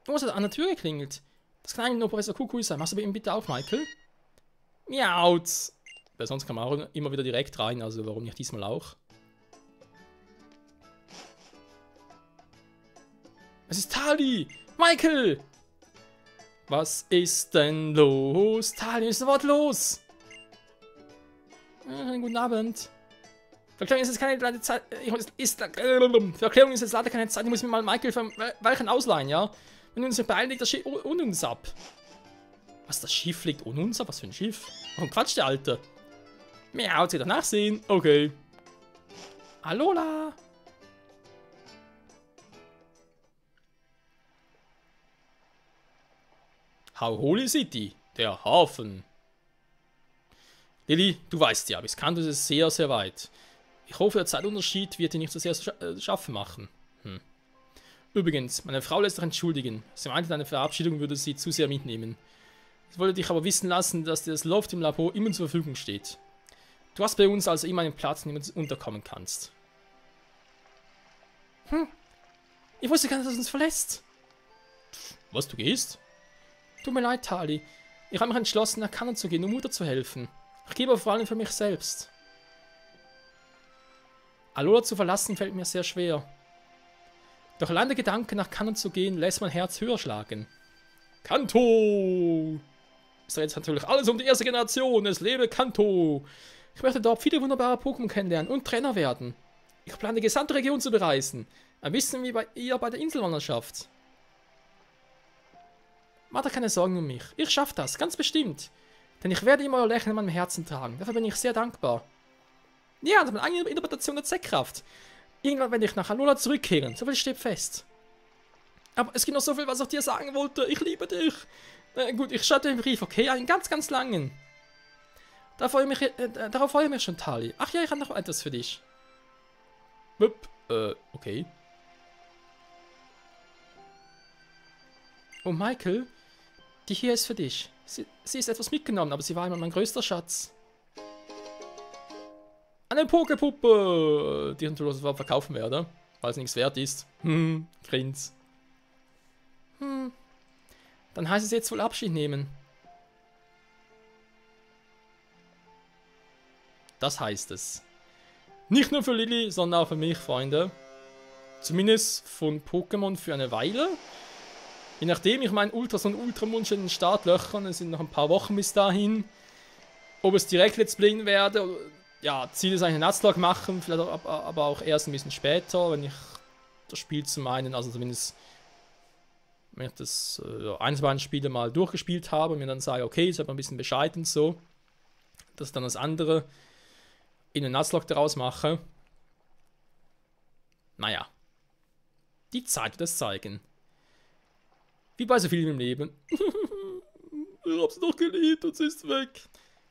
Oh, es hat an der Tür geklingelt. Das kann eigentlich nur Professor Kukui sein. Machst du bei ihm bitte auf, Michael? Miauz. Weil sonst kann man auch immer wieder direkt rein, also warum nicht diesmal auch? Es ist Tali! Michael! Was ist denn los? Tali, ist sofort los! Guten Abend. Verklärung ist jetzt keine Zeit. Verklärung ist jetzt leider keine Zeit. Ich muss mir mal Michael verweichen ausleihen, ja? Wenn du uns nicht beeilen, liegt das Schiff ohne uns ab. Was, das Schiff liegt ohne uns ab? Was für ein Schiff? Warum quatscht der Alte? Miau, sie doch nachsehen. Okay. Alola. Hauholi City, der Hafen. Lili, du weißt ja, bis Kanto ist es sehr, sehr weit. Ich hoffe, der Zeitunterschied wird dir nicht so sehr schaffen machen. Übrigens, meine Frau lässt sich entschuldigen. Sie meinte, deine Verabschiedung würde sie zu sehr mitnehmen. Ich wollte dich aber wissen lassen, dass dir das Loft im Labor immer zur Verfügung steht. Du hast bei uns also immer einen Platz, in dem du unterkommen kannst. Ich wusste gar nicht, dass du uns verlässt. Was, du gehst? Tut mir leid, Tali. Ich habe mich entschlossen, nach Kanon zu gehen, um Mutter zu helfen. Ich gebe aber vor allem für mich selbst. Alola zu verlassen fällt mir sehr schwer. Doch allein der Gedanke, nach Kanon zu gehen, lässt mein Herz höher schlagen. Kanto! Es dreht sich natürlich alles um die erste Generation. Es lebe Kanto! Ich möchte dort viele wunderbare Pokémon kennenlernen und Trainer werden. Ich plane die gesamte Region zu bereisen. Ein bisschen wie ihr bei der Inselwanderschaft. Macht euch keine Sorgen um mich. Ich schaffe das, ganz bestimmt. Denn ich werde immer euer Lächeln in meinem Herzen tragen. Dafür bin ich sehr dankbar. Ja, das ist meine eigene Interpretation der Z-Kraft. Irgendwann werde ich nach Alola zurückkehren. So viel steht fest. Aber es gibt noch so viel, was ich dir sagen wollte. Ich liebe dich. Gut, ich schreibe den Brief, okay? Einen ganz, ganz langen. Darauf freue ich mich schon, Tali. Ach ja, ich habe noch etwas für dich. Okay. Oh, Michael, die hier ist für dich. Sie ist etwas mitgenommen, aber sie war immer mein größter Schatz. Eine Pokepuppe, die ich natürlich sofort verkaufen werde, weil es nichts wert ist. Grins. Dann heißt es jetzt wohl Abschied nehmen. Das heißt es. Nicht nur für Lilly, sondern auch für mich, Freunde. Zumindest von Pokémon für eine Weile. Je nachdem, ich meine, Ultras und Ultramund in den Startlöchern, es sind noch ein paar Wochen bis dahin. Ob es direkt Let's Playen werde, oder, ja, Ziel ist eigentlich einen Nuzlocke machen, vielleicht aber auch erst ein bisschen später, wenn ich das Spiel zum einen, also zumindest, wenn ich das ein, zwei Spiele mal durchgespielt habe und mir dann sage, okay, jetzt hat man ein bisschen Bescheid und so, dass ich dann das andere in einen Nuzlocke daraus mache. Naja, die Zeit wird es zeigen. Wie bei so vielen im Leben. Ich hab's doch geliebt und sie ist weg.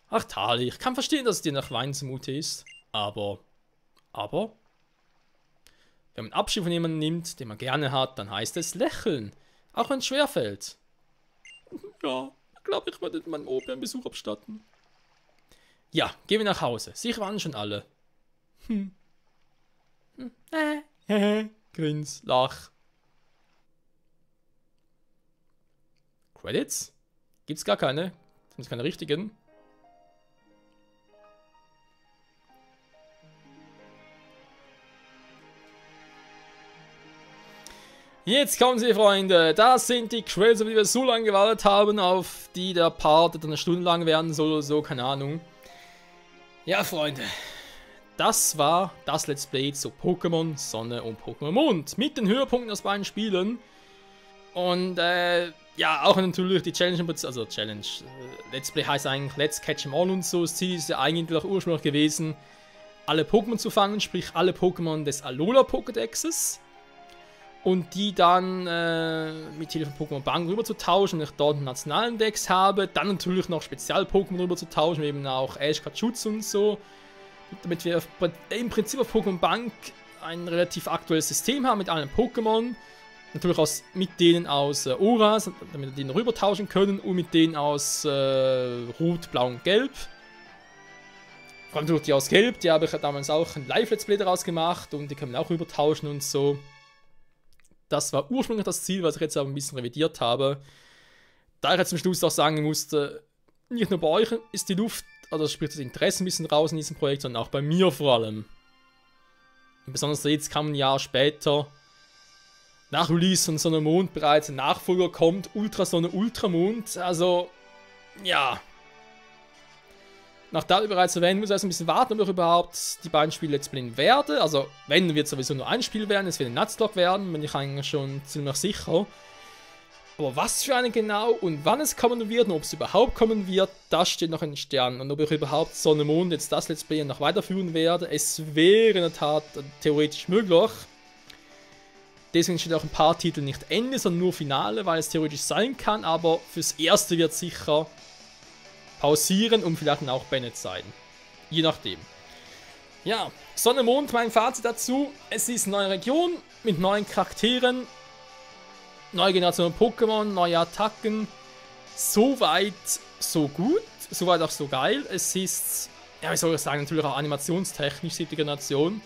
Ach, Tali, ich kann verstehen, dass es dir nach Weinen zumute ist. Aber? Wenn man Abschied von jemandem nimmt, den man gerne hat, dann heißt es lächeln. Auch wenn es schwerfällt. Ja, ich glaube, ich werde meinem Opa einen Besuch abstatten. Ja, gehen wir nach Hause. Sicher waren schon alle. Grins, lach. Credits? Gibt's gar keine. Sind keine richtigen. Jetzt kommen sie, Freunde. Das sind die Credits, auf die wir so lange gewartet haben, auf die der Part dann eine Stunde lang werden soll oder so, keine Ahnung. Ja, Freunde. Das war das Let's Play zu Pokémon Sonne und Pokémon Mond. Mit den Höhepunkten aus beiden Spielen. Und, ja, auch natürlich die Challenge, also Challenge, Let's Play heißt eigentlich Let's Catch 'em All und so. Das Ziel ist ja eigentlich auch ursprünglich gewesen, alle Pokémon zu fangen, sprich alle Pokémon des Alola Pokédexes. Und die dann mit Hilfe von Pokémon Bank rüber zu tauschen, wenn ich dort einen nationalen Dex habe. Dann natürlich noch Spezial-Pokémon rüber zu tauschen, eben auch Ash, Kachutsu und so. Damit wir im Prinzip auf Pokémon Bank ein relativ aktuelles System haben mit allen Pokémon. Natürlich mit denen aus Oras, damit wir die rüber tauschen können, und mit denen aus Rot, Blau und Gelb. Vor allem durch die aus Gelb, die habe ich damals auch ein Live-Let's Play daraus gemacht und die können wir auch rüber tauschen und so. Das war ursprünglich das Ziel, was ich jetzt aber ein bisschen revidiert habe. Da ich jetzt zum Schluss auch sagen musste, nicht nur bei euch ist die Luft, also sprich das Interesse ein bisschen raus in diesem Projekt, sondern auch bei mir vor allem. Und besonders jetzt kam ein Jahr später, nach Release von Sonne und Mond bereits ein Nachfolger kommt, Ultrasonne, Ultramond, also, ja. Nach da bereits erwähnt, muss ich also ein bisschen warten, ob ich überhaupt die beiden Spiele Let's Playen werde. Also, wenn, wird es sowieso nur ein Spiel werden, es wird ein Nuzlocke werden, bin ich eigentlich schon ziemlich sicher. Aber was für eine genau und wann es kommen wird und ob es überhaupt kommen wird, das steht noch in den Sternen. Und ob ich überhaupt Sonne und Mond jetzt das Let's Play noch weiterführen werde, es wäre in der Tat theoretisch möglich. Deswegen steht auch ein paar Titel nicht Ende, sondern nur Finale, weil es theoretisch sein kann, aber fürs Erste wird sicher pausieren und vielleicht dann auch beendet sein. Je nachdem. Ja, Sonne, Mond, mein Fazit dazu. Es ist eine neue Region mit neuen Charakteren. Neue Generation Pokémon, neue Attacken. So weit, so gut. So weit auch so geil. Es ist, ja, wie soll ich sagen, natürlich auch animationstechnisch, 7. Generation.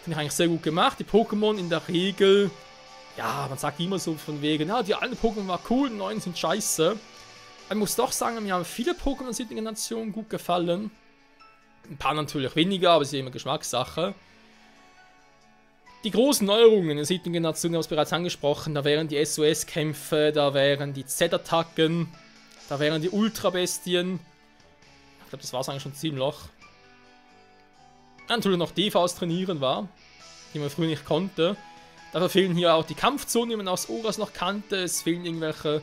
Finde ich eigentlich sehr gut gemacht. Die Pokémon in der Regel, ja, man sagt immer so von wegen, ja, die alten Pokémon waren cool, die neuen sind scheiße. Aber ich muss doch sagen, mir haben viele Pokémon der 7. Generation gut gefallen. Ein paar natürlich weniger, aber es ist immer Geschmackssache. Die großen Neuerungen in der 7. Generation haben wir es bereits angesprochen. Da wären die SOS-Kämpfe, da wären die Z-Attacken, da wären die Ultra-Bestien. Ich glaube, das war es eigentlich schon ziemlich. Ja, natürlich noch DVs trainieren war, die man früher nicht konnte. Dafür fehlen hier auch die Kampfzonen, die man aus Oras noch kannte. Es fehlen irgendwelche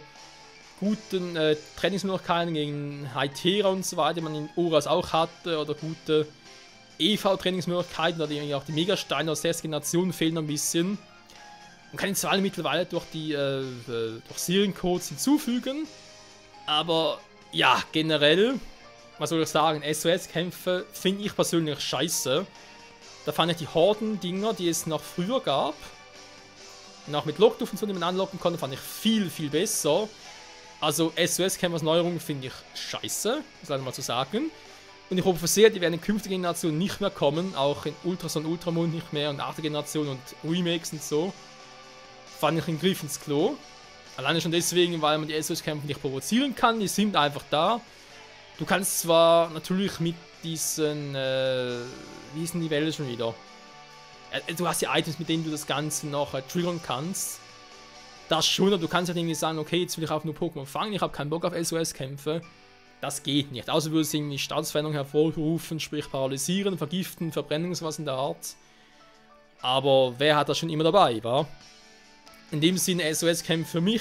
guten Trainingsmöglichkeiten gegen Hytera und so weiter, die man in Oras auch hatte. Oder gute EV-Trainingsmöglichkeiten, oder irgendwie auch die Megasteine aus der ersten Generation fehlen ein bisschen. Man kann ihn zwar mittlerweile durch die durch Seriencodes hinzufügen, aber ja, generell, was soll ich sagen, SOS-Kämpfe finde ich persönlich scheiße. Da fand ich die Horden-Dinger, die es noch früher gab, und auch mit Lockduft und so, die man anlocken konnte, fand ich viel, viel besser. Also SOS-Kämpfe als Neuerung finde ich scheiße, muss ich mal so sagen. Und ich hoffe sehr, die werden in künftigen Generationen nicht mehr kommen, auch in Ultrason, Ultramond nicht mehr und 8. Generation und Remakes und so. Fand ich einen Griff ins Klo. Alleine schon deswegen, weil man die SOS-Kämpfe nicht provozieren kann, die sind einfach da. Du kannst zwar natürlich mit diesen, wie hießen die Welle schon wieder? Du hast ja Items, mit denen du das Ganze noch triggern kannst. Das schon, aber du kannst ja irgendwie sagen, okay, jetzt will ich auch nur Pokémon fangen, ich habe keinen Bock auf SOS-Kämpfe. Das geht nicht. Außer würde es irgendwie Statusveränderungen hervorrufen, sprich paralysieren, vergiften, verbrennen, sowas in der Art. Aber wer hat das schon immer dabei, wa? In dem Sinne SOS-Kämpfe für mich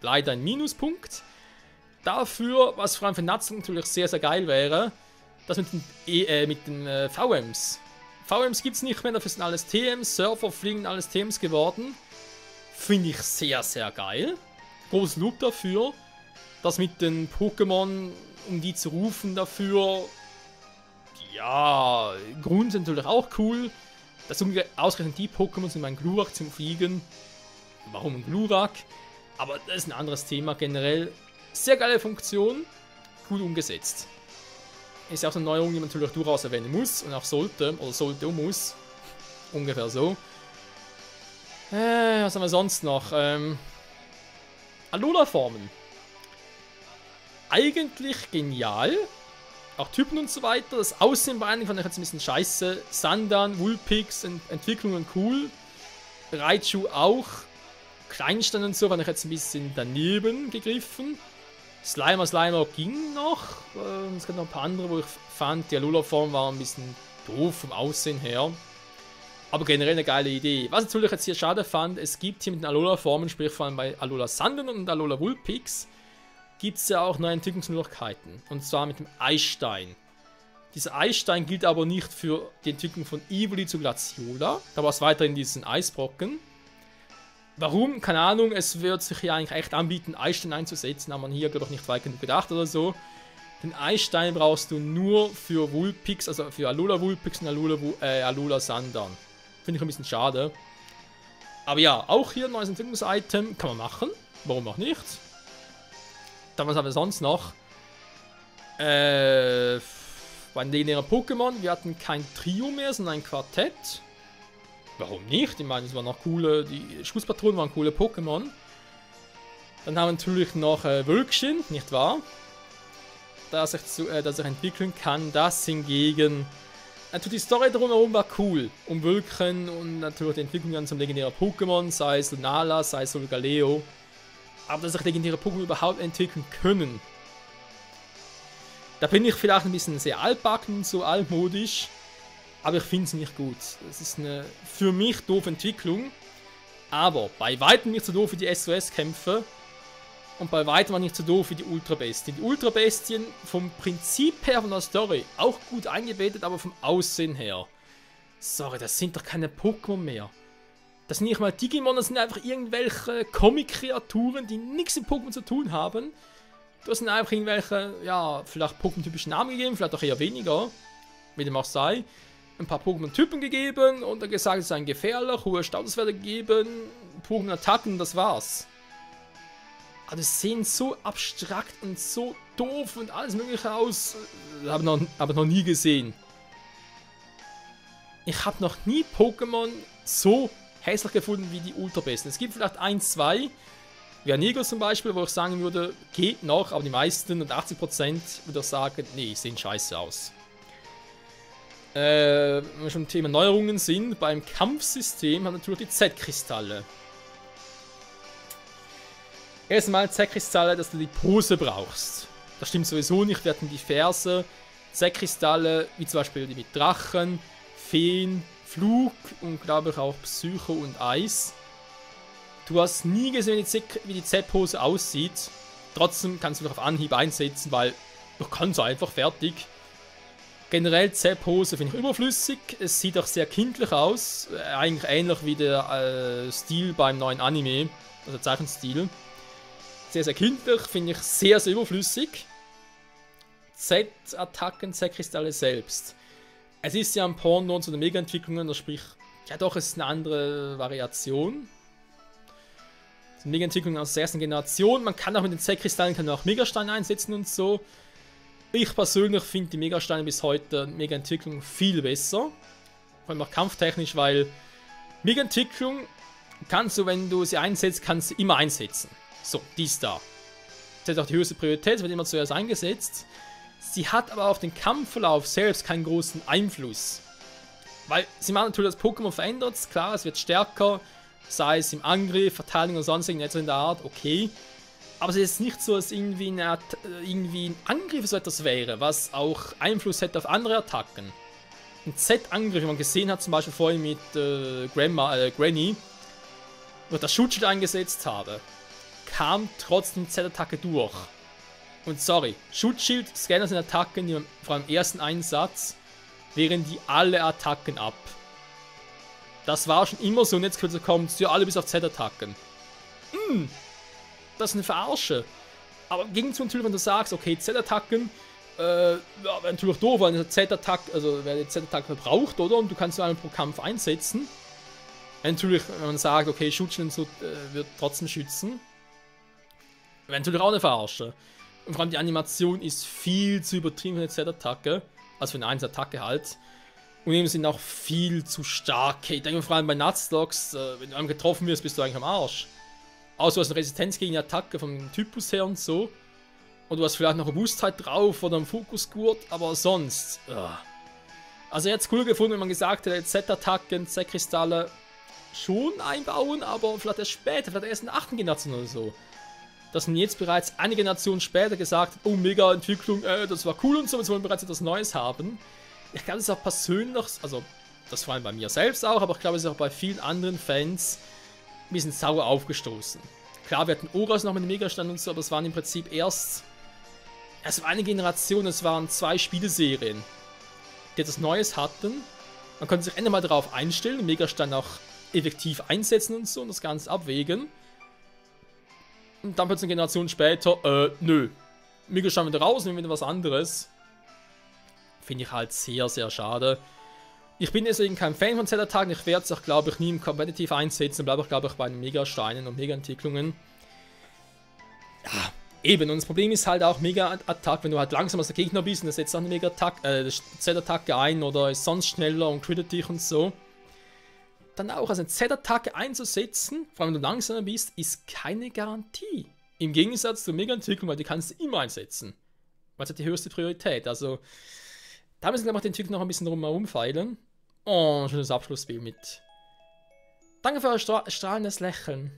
leider ein Minuspunkt. Dafür, was vor allem für Nutzung natürlich sehr, sehr geil wäre, das mit den VMs. VMs gibt es nicht mehr, dafür sind alles TMs, Surfer fliegen alles TMs geworden. Finde ich sehr, sehr geil. Großes Lob dafür. Das mit den Pokémon, um die zu rufen dafür, ja, Grund sind natürlich auch cool. Das ausgerechnet die Pokémon sind mein Glurak zum Fliegen. Warum ein Glurak? Aber das ist ein anderes Thema. Generell sehr geile Funktion, gut umgesetzt. Ist ja auch eine Neuerung, die man natürlich durchaus erwähnen muss und auch sollte, oder sollte und muss. Ungefähr so. Was haben wir sonst noch? Alola-Formen. Eigentlich genial. Auch Typen und so weiter. Das Aussehen bei einigen fand ich jetzt ein bisschen scheiße. Sandan, Vulpix, Entwicklungen cool. Raichu auch. Kleinstein und so fand ich jetzt ein bisschen daneben gegriffen. Slimer ging noch. Es gibt noch ein paar andere, wo ich fand, die Alola-Form war ein bisschen doof vom Aussehen her. Aber generell eine geile Idee. Was natürlich jetzt hier schade fand, es gibt hier mit den Alola-Formen, sprich vor allem bei Alola Sandan und Alola Vulpix, gibt es ja auch neue Entwicklungsmöglichkeiten. Und zwar mit dem Eisstein. Dieser Eisstein gilt aber nicht für die Entwicklung von Evoli zu Glaciola. Da war es weiterhin diesen Eisbrocken. Warum? Keine Ahnung. Es wird sich hier eigentlich echt anbieten, Eisstein einzusetzen. Aber man hier, glaube ich, nicht weit genug gedacht oder so. Den Eisstein brauchst du nur für Vulpix, also für Alola Vulpix und Alola Sandan. Finde ich ein bisschen schade. Aber ja, auch hier ein neues Entwicklungs-Item. Kann man machen. Warum auch nicht? Dann was haben wir sonst noch? Bei den legendären Pokémon. Wir hatten kein Trio mehr, sondern ein Quartett. Warum nicht? Ich meine, es waren noch coole, die Schusspatronen waren coole Pokémon. Dann haben wir natürlich noch Wölkchen, nicht wahr? Das ich entwickeln kann. Das hingegen... Natürlich die Story drumherum war cool. Um Wölkchen und natürlich die Entwicklung dann zum legendären Pokémon, sei es Lunala, sei es Solgaleo. Aber dass sich legendäre Pokémon überhaupt entwickeln können. Da bin ich vielleicht ein bisschen sehr altbacken und so altmodisch. Aber ich finde es nicht gut. Es ist eine für mich doofe Entwicklung. Aber bei weitem nicht so doof wie die SOS-Kämpfe. Und bei weitem auch nicht so doof wie die Ultra-Bestien. Die Ultra-Bestien vom Prinzip her von der Story auch gut eingebettet, aber vom Aussehen her. Sorry, das sind doch keine Pokémon mehr. Das sind nicht mal Digimon, das sind einfach irgendwelche Comic-Kreaturen, die nichts mit Pokémon zu tun haben. Du hast ihnen einfach irgendwelche, ja, vielleicht Pokémon-typischen Namen gegeben, vielleicht auch eher weniger. Wie dem auch sei. Ein paar Pokémon-Typen gegeben und dann gesagt, es seien gefährlich, hohe Statuswerte gegeben, Pokémon-Attacken, das war's. Aber die sehen so abstrakt und so doof und alles mögliche aus. Habe noch nie gesehen. Ich habe noch nie Pokémon so hässlich gefunden wie die Ultra-Besten. Es gibt vielleicht 1, 2, wie Anigo zum Beispiel, wo ich sagen würde, geht noch, aber die meisten und 80% würde ich sagen, nee, sehen scheiße aus. Wenn wir schon im Thema Neuerungen sind, beim Kampfsystem haben wir natürlich die Z-Kristalle. Erstmal Z-Kristalle, dass du die Pose brauchst. Das stimmt sowieso nicht, wir hatten diverse Z-Kristalle, wie zum Beispiel die mit Drachen, Feen, Flug und glaube ich auch Psycho und Eis. Du hast nie gesehen, wie die Z-Pose aussieht. Trotzdem kannst du dich auf Anhieb einsetzen, weil du kannst einfach fertig. Generell Z-Pose finde ich überflüssig. Es sieht auch sehr kindlich aus. Eigentlich ähnlich wie der Stil beim neuen Anime. Also Zeichenstil. Sehr, sehr kindlich. Finde ich sehr, sehr überflüssig. Z-Attacken, Z-Kristalle selbst. Es ist ja ein Pendant zu den Mega-Entwicklungen. Das sprich, ja doch, es ist eine andere Variation. Mega-Entwicklungen aus der ersten Generation. Man kann auch mit den Z-Kristallen auch Megasteine einsetzen und so. Ich persönlich finde die Megasteine bis heute Mega-Entwicklung viel besser. Vor allem auch kampftechnisch, weil Mega-Entwicklung kannst du, wenn du sie einsetzt, kannst du immer einsetzen. So, die ist da. Das hat auch die höchste Priorität, wird immer zuerst eingesetzt. Sie hat aber auf den Kampfverlauf selbst keinen großen Einfluss. Weil sie machen natürlich, das Pokémon verändert, klar, es wird stärker, sei es im Angriff, Verteidigung oder sonst irgendetwas in der Art, okay. Aber es ist nicht so, dass irgendwie ein Angriff so etwas wäre, was auch Einfluss hätte auf andere Attacken. Ein Z-Angriff, wie man gesehen hat, zum Beispiel vorhin mit Granny, wo ich das Schutzschild eingesetzt habe, kam trotzdem Z-Attacke durch. Und sorry, Schutzschild, Scanner sind Attacken, die vor allem im ersten Einsatz wehren die alle Attacken ab. Das war schon immer so und jetzt kommt es ja alle bis auf Z-Attacken. Das ist eine Verarsche. Aber im Gegenzug natürlich, wenn du sagst, okay, Z-Attacken, ja, wäre natürlich doof, weil eine Z-Attacke, also wer die Z-Attacke braucht, oder? Und du kannst einen pro Kampf einsetzen. Natürlich, wenn man sagt, okay, Schutzschild so, wird trotzdem schützen. Wäre natürlich auch eine Verarsche. Und vor allem die Animation ist viel zu übertrieben für eine Z-Attacke. Also für eine 1-Attacke halt. Und eben sind auch viel zu stark. Ich denke vor allem bei Nuzlocke, wenn du einmal getroffen wirst, bist du eigentlich am Arsch. Außer du hast eine Resistenz gegen die Attacke vom Typus her und so. Und du hast vielleicht noch eine Robustheit drauf oder einen Fokusgurt, aber sonst. Also jetzt cool gefunden, wenn man gesagt hätte, Z-Attacken, Z-Kristalle schon einbauen, aber vielleicht erst später, vielleicht erst in der 8. Generation oder so. Dass man jetzt bereits eine Generation später gesagt hat, oh, Mega-Entwicklung, das war cool und so, jetzt wollen wir bereits etwas Neues haben. Ich glaube, das ist auch persönlich, also das vor allem bei mir selbst auch, aber ich glaube, es ist auch bei vielen anderen Fans ein bisschen sauer aufgestoßen. Klar, wir hatten Oras noch mit dem Megastein und so, aber es waren im Prinzip erst eine Generation, es waren 2 Spieleserien, die etwas Neues hatten. Man konnte sich endlich mal darauf einstellen, den Megastein auch effektiv einsetzen und so und das Ganze abwägen. Und dann plötzlich eine Generation später, nö. Megastein wieder raus, nehmen wir wieder was anderes. Finde ich halt sehr, sehr schade. Ich bin deswegen kein Fan von Z-Attacken. Ich werde es auch, glaube ich, nie im Competitive einsetzen. Bleibe auch, glaube ich, bei den Megasteinen und Mega-Entwicklungen. Ja, eben. Und das Problem ist halt auch Mega-Attack, wenn du halt langsam als der Gegner bist und er setzt auch eine Z-Attacke ein oder ist sonst schneller und crittet dich und so. Dann auch als eine Z-Attacke einzusetzen, vor allem wenn du langsamer bist, ist keine Garantie. Im Gegensatz zur Mega-Entwicklung, weil die kannst du immer einsetzen. Weil es hat die höchste Priorität. Also, da müssen wir die Entwickler noch ein bisschen drumherum feilen. Oh, ein schönes Abschlussbild mit. Danke für euer strahlendes Lächeln.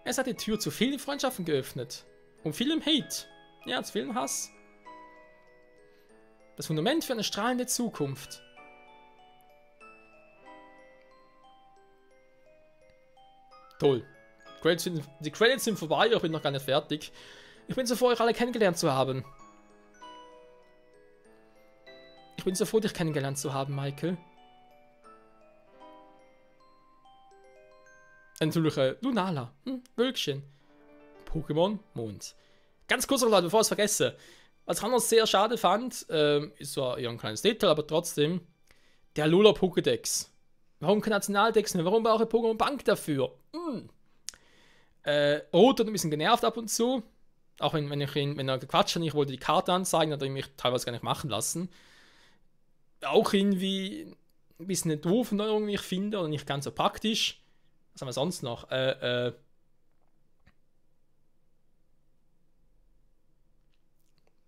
Es hat die Tür zu vielen Freundschaften geöffnet. Und vielem Hate. Ja, zu vielem Hass. Das Fundament für eine strahlende Zukunft. Toll. Die Credits sind vorbei, ich bin noch gar nicht fertig. Ich bin so froh, euch alle kennengelernt zu haben. Ich bin so froh, dich kennengelernt zu haben, Michael. Natürlich, Lunala. Wölkchen. Pokémon Mond. Ganz kurz noch, Leute, bevor ich es vergesse. Was ich anders sehr schade fand, ist zwar eher ein kleines Detail, aber trotzdem, der Alola Pokédex. Warum kein Nationaltext mehr? Warum brauche ich Pokémon Bank dafür? Rot hat ein bisschen genervt ab und zu. Auch wenn er gequatscht hat, ich wollte die Karte anzeigen, hat er mich teilweise gar nicht machen lassen. Auch irgendwie ein bisschen eine doofe Neuerung, wie ich finde, oder nicht ganz so praktisch. Was haben wir sonst noch?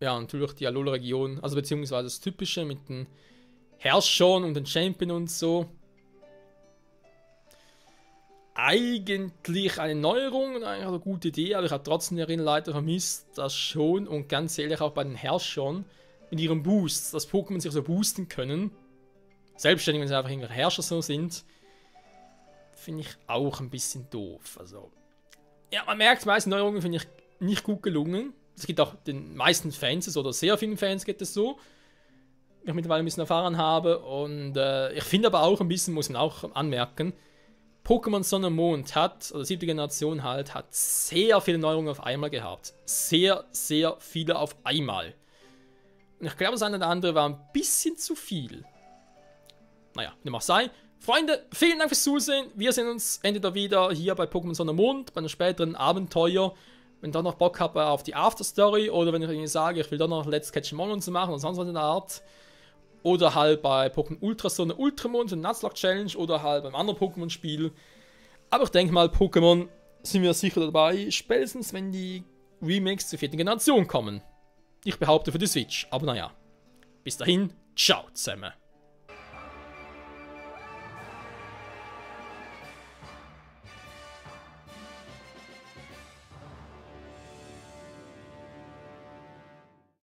Ja, natürlich die Alola-Region, also beziehungsweise das Typische mit den Herrschern und den Champion und so. Eigentlich eine Neuerung und eigentlich eine gute Idee, aber ich habe trotzdem die Erinnerleiter vermisst, das schon und ganz ehrlich auch bei den Herrschern mit ihren Boosts, dass Pokémon sich so boosten können. Selbstständig, wenn sie einfach irgendwelche Herrscher so sind, finde ich auch ein bisschen doof. Also, ja, man merkt, die meisten Neuerungen finde ich nicht gut gelungen. Es gibt auch den meisten Fans, oder sehr vielen Fans geht es so, wie ich mittlerweile ein bisschen erfahren habe. Und ich finde aber auch ein bisschen, muss man auch anmerken, Pokémon Sonne und Mond hat, oder 7. Generation halt, hat sehr viele Neuerungen auf einmal gehabt. Sehr, sehr viele auf einmal. Und ich glaube, das eine oder andere war ein bisschen zu viel. Naja, wie dem auch sei. Freunde, vielen Dank fürs Zusehen. Wir sehen uns entweder wieder hier bei Pokémon Sonne und Mond, bei einem späteren Abenteuer. Wenn ich doch noch Bock habe auf die Afterstory, oder wenn ich irgendwie sage, ich will doch noch Let's Catch Mon zu machen, oder sonst was in der Art. Oder halt bei Pokémon Ultra Sonne Ultramond, eine Nuzlocke Challenge, oder halt beim anderen Pokémon-Spiel. Aber ich denke mal, Pokémon sind wir sicher dabei, spätestens wenn die Remakes zur 4. Generation kommen. Ich behaupte für die Switch, aber naja. Bis dahin, ciao zusammen.